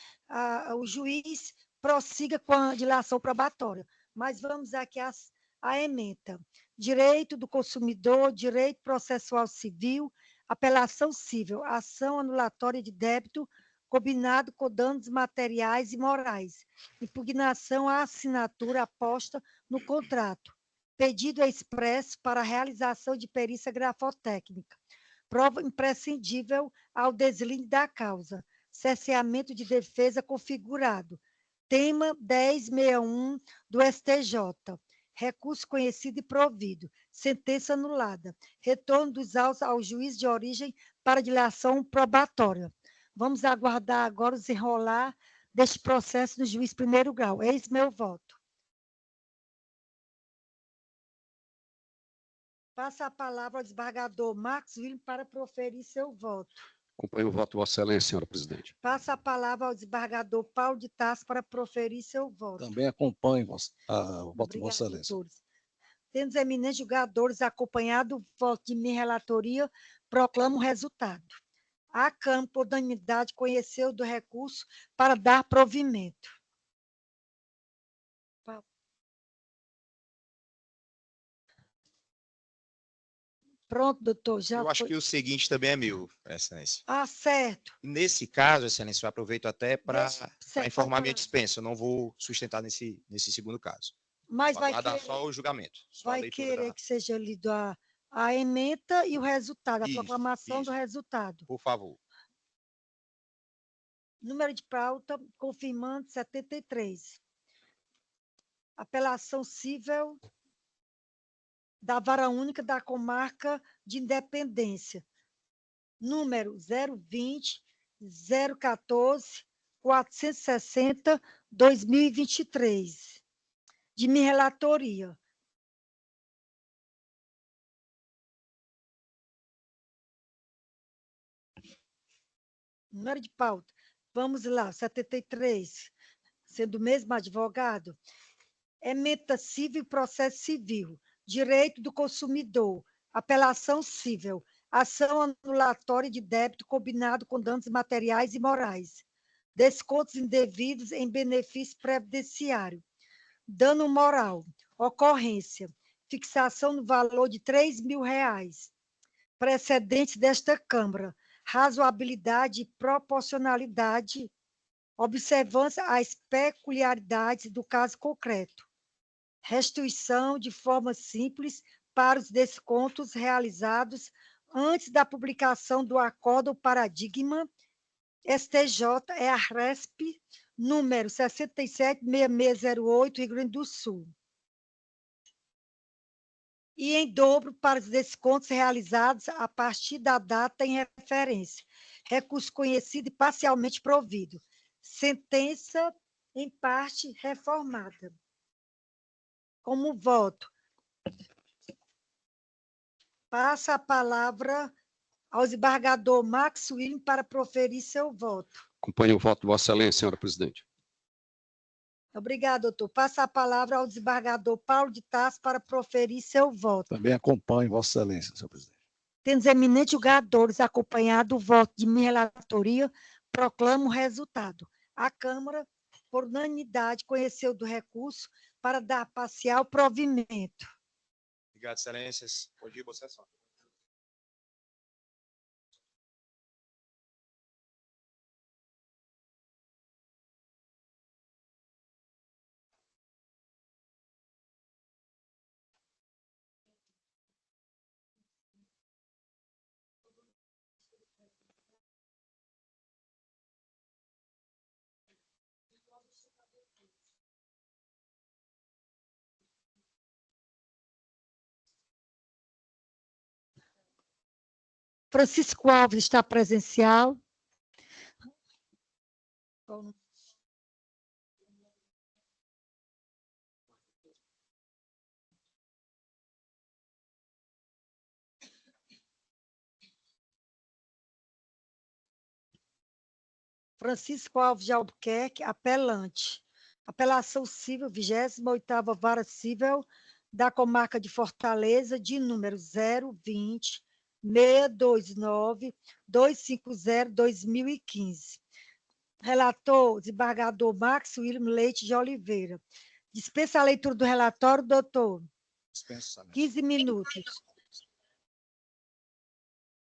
o juiz prossiga com a dilação probatória. Mas vamos aqui à ementa. Direito do consumidor, direito processual civil, apelação civil, ação anulatória de débito, combinado com danos materiais e morais, impugnação à assinatura aposta no contrato, pedido expresso para a realização de perícia grafotécnica, prova imprescindível ao deslinde da causa, cerceamento de defesa configurado, tema 1061 do STJ, recurso conhecido e provido, sentença anulada, retorno dos autos ao juiz de origem para dilação probatória. Vamos aguardar agora o desenrolar deste processo no juiz primeiro grau. Eis meu voto. Passa a palavra ao desembargador Marcos William para proferir seu voto. Acompanho o voto, Vossa Excelência, senhora presidente. Passa a palavra ao desembargador Paulo de Tarso para proferir seu voto. Também acompanho o voto de Vossa Excelência. Tendo os eminentes julgadores acompanhado o voto de minha relatoria, proclamo o resultado. A Câmara, por unanimidade, conheceu do recurso para dar provimento. Pronto, doutor, já Eu acho que o seguinte também é meu, Excelência. Ah, certo. Nesse caso, Excelência, eu aproveito até para informar minha dispensa. Eu não vou sustentar nesse segundo caso. Mas vou aguardar só o julgamento. Vai querer que seja lido a ementa e o resultado, a proclamação do resultado. Por favor. Número de pauta, confirmando 73. Apelação civil da Vara Única da Comarca de Independência. Número 020 014 460 2023. De minha relatoria. Número de pauta. Vamos lá, 73. Sendo o mesmo advogado, ementa civil e processo civil. direito do consumidor, apelação cível, ação anulatória de débito combinado com danos materiais e morais, descontos indevidos em benefício previdenciário, dano moral, ocorrência, fixação no valor de R$3.000, precedentes desta Câmara, razoabilidade e proporcionalidade, observância às peculiaridades do caso concreto, restituição de forma simples para os descontos realizados antes da publicação do Acordo Paradigma STJ-EARESP, número 676608, Rio Grande do Sul. E em dobro para os descontos realizados a partir da data em referência. Recurso conhecido e parcialmente provido. Sentença em parte reformada. Como voto, passa a palavra ao desembargador Max William para proferir seu voto. Acompanho o voto de Vossa Excelência, senhora presidente. Obrigado, doutor. Passa a palavra ao desembargador Paulo de Tarso para proferir seu voto. Também acompanho Vossa Excelência, senhor presidente. Tendo os eminentes julgadores acompanhado o voto de minha relatoria, proclamo o resultado. A Câmara, por unanimidade, conheceu do recurso para dar parcial provimento. Obrigado, excelências. Bom dia, boa sessão. Francisco Alves está presencial. Francisco Alves de Albuquerque, apelante. Apelação civil, 28ª Vara Civil da Comarca de Fortaleza, de número 020-629-250-2015. Relator, desembargador Max William Leite de Oliveira. Dispensa a leitura do relatório, doutor. Dispensa. 15 minutos.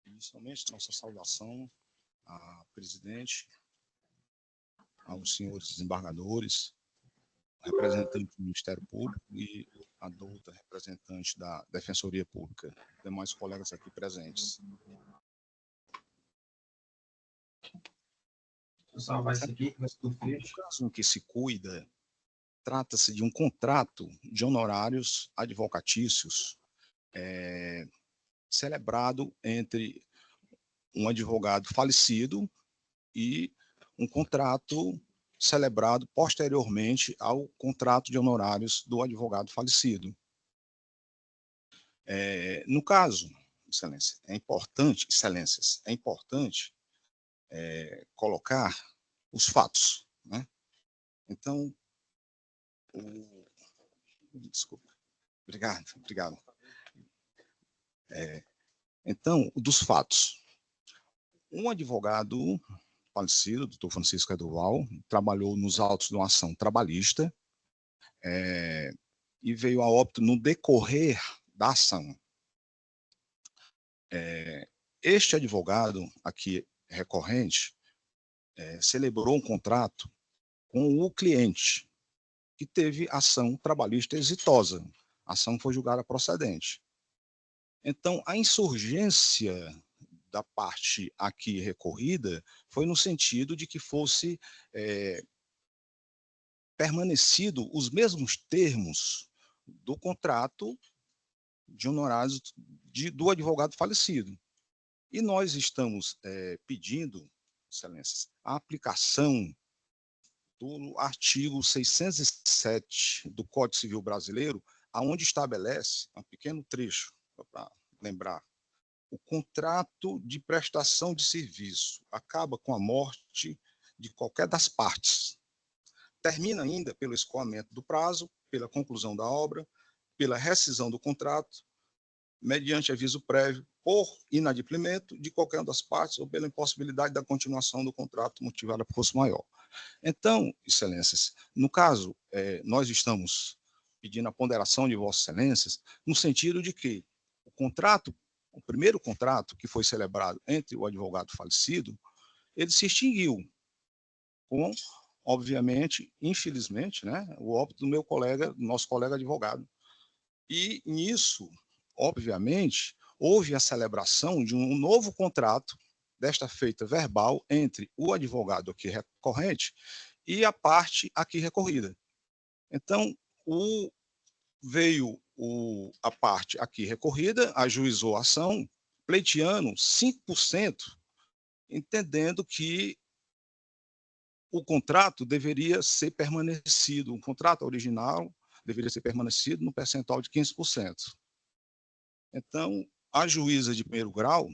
Inicialmente, nossa saudação à presidente, aos senhores desembargadores, representante do Ministério Público e a douta representante da Defensoria Pública, demais colegas aqui presentes. No caso em que se cuida, trata-se de um contrato de honorários advocatícios celebrado entre um advogado falecido e um contrato celebrado posteriormente ao contrato de honorários do advogado falecido. No caso, excelências, é importante colocar os fatos, né? Então, desculpa, obrigado. Então, dos fatos. Um advogado falecido, doutor Francisco Eduval, trabalhou nos autos de uma ação trabalhista e veio a óbito no decorrer da ação. Este advogado aqui recorrente celebrou um contrato com o cliente, que teve ação trabalhista exitosa. A ação foi julgada procedente. Então, a insurgência da parte aqui recorrida foi no sentido de que fosse permanecido os mesmos termos do contrato de honorários do advogado falecido. E nós estamos pedindo, excelências, a aplicação do artigo 607 do Código Civil Brasileiro, aonde estabelece, um pequeno trecho, para lembrar, o contrato de prestação de serviço acaba com a morte de qualquer das partes. Termina ainda pelo escoamento do prazo, pela conclusão da obra, pela rescisão do contrato, mediante aviso prévio, por inadimplemento de qualquer uma das partes ou pela impossibilidade da continuação do contrato motivada por força maior. Então, excelências, no caso, nós estamos pedindo a ponderação de vossas excelências no sentido de que o primeiro contrato que foi celebrado entre o advogado falecido, ele se extinguiu com, obviamente, infelizmente, né, o óbito do nosso colega advogado. E nisso, obviamente, houve a celebração de um novo contrato, desta feita verbal, entre o advogado aqui recorrente e a parte aqui recorrida. Então, veio a parte aqui recorrida, ajuizou a ação, pleiteando 5%, entendendo que o contrato deveria ser permanecido, o contrato original deveria ser permanecido no percentual de 15%. Então, a juíza de primeiro grau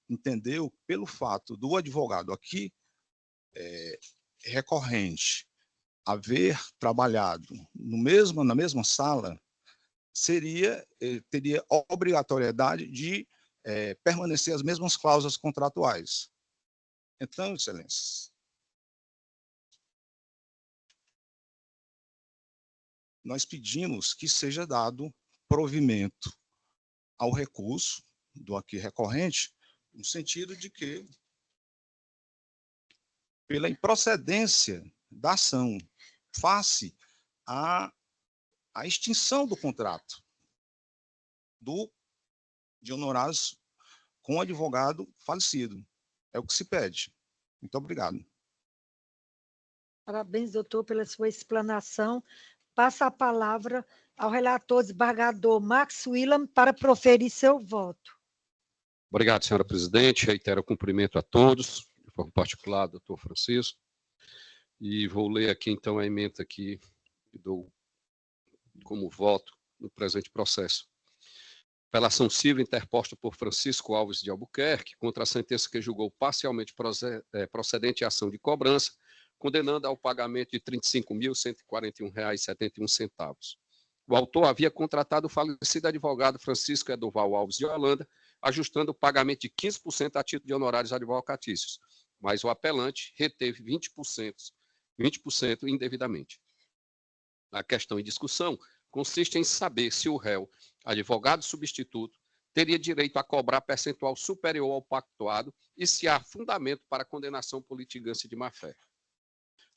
entendeu, pelo fato do advogado aqui recorrente haver trabalhado na mesma sala, teria obrigatoriedade de permanecer as mesmas cláusulas contratuais. Então, excelências, nós pedimos que seja dado provimento ao recurso do aqui recorrente, no sentido de que, pela improcedência da ação, face à extinção do contrato de honorários com o advogado falecido. É o que se pede. Muito obrigado. Parabéns, doutor, pela sua explanação. Passa a palavra ao relator desembargador Max Willam para proferir seu voto. Obrigado, senhora presidente. Reitero o cumprimento a todos, de forma particular, doutor Francisco. E vou ler aqui, então, a ementa que dou como voto no presente processo. Apelação civil interposta por Francisco Alves de Albuquerque contra a sentença que julgou parcialmente procedente a ação de cobrança, condenando ao pagamento de R$ 35.141,71. O autor havia contratado o falecido advogado Francisco Eduval Alves de Holanda, ajustando o pagamento de 15% a título de honorários advocatícios, mas o apelante reteve 20% indevidamente. A questão em discussão consiste em saber se o réu, advogado substituto, teria direito a cobrar percentual superior ao pactuado e se há fundamento para condenação por litigância de má-fé.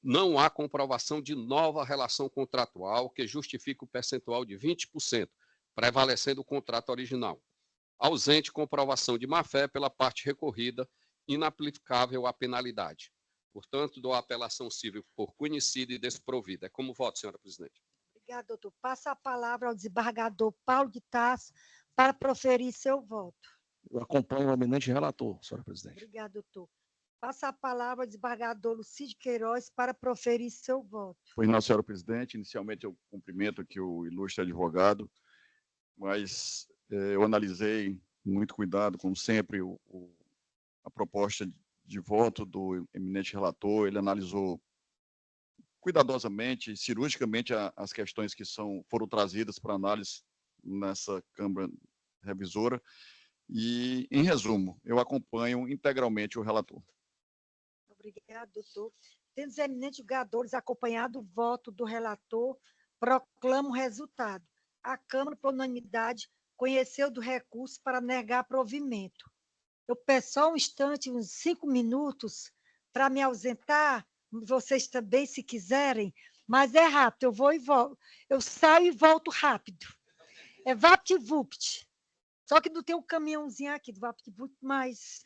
Não há comprovação de nova relação contratual que justifique o percentual de 20%, prevalecendo o contrato original. Ausente comprovação de má-fé pela parte recorrida, inaplicável à penalidade. Portanto, dou a apelação civil por conhecida e desprovida. É como voto, senhora presidente. Obrigada, doutor. Passa a palavra ao desembargador Paulo de Tarso para proferir seu voto. Eu acompanho o eminente relator, senhora presidente. Obrigada, doutor. Passa a palavra ao desembargador Lucídio Queiroz para proferir seu voto. Pois não, senhora presidente. Inicialmente, eu cumprimento aqui o ilustre advogado, mas eu analisei com muito cuidado, como sempre, a proposta de voto do eminente relator. Ele analisou cuidadosamente, cirurgicamente, as questões que foram trazidas para análise nessa Câmara Revisora. E, em resumo, eu acompanho integralmente o relator. Obrigado, doutor. Tendo os eminentes julgadores acompanhado o voto do relator, proclamo o resultado. A Câmara, por unanimidade, conheceu do recurso para negar provimento. Eu peço só um instante, uns 5 minutos, para me ausentar, vocês também, se quiserem, mas é rápido, eu vou e volto. Eu saio e volto rápido. É vapt-vupt. Só que não tem um caminhãozinho aqui do vapt-vupt, mas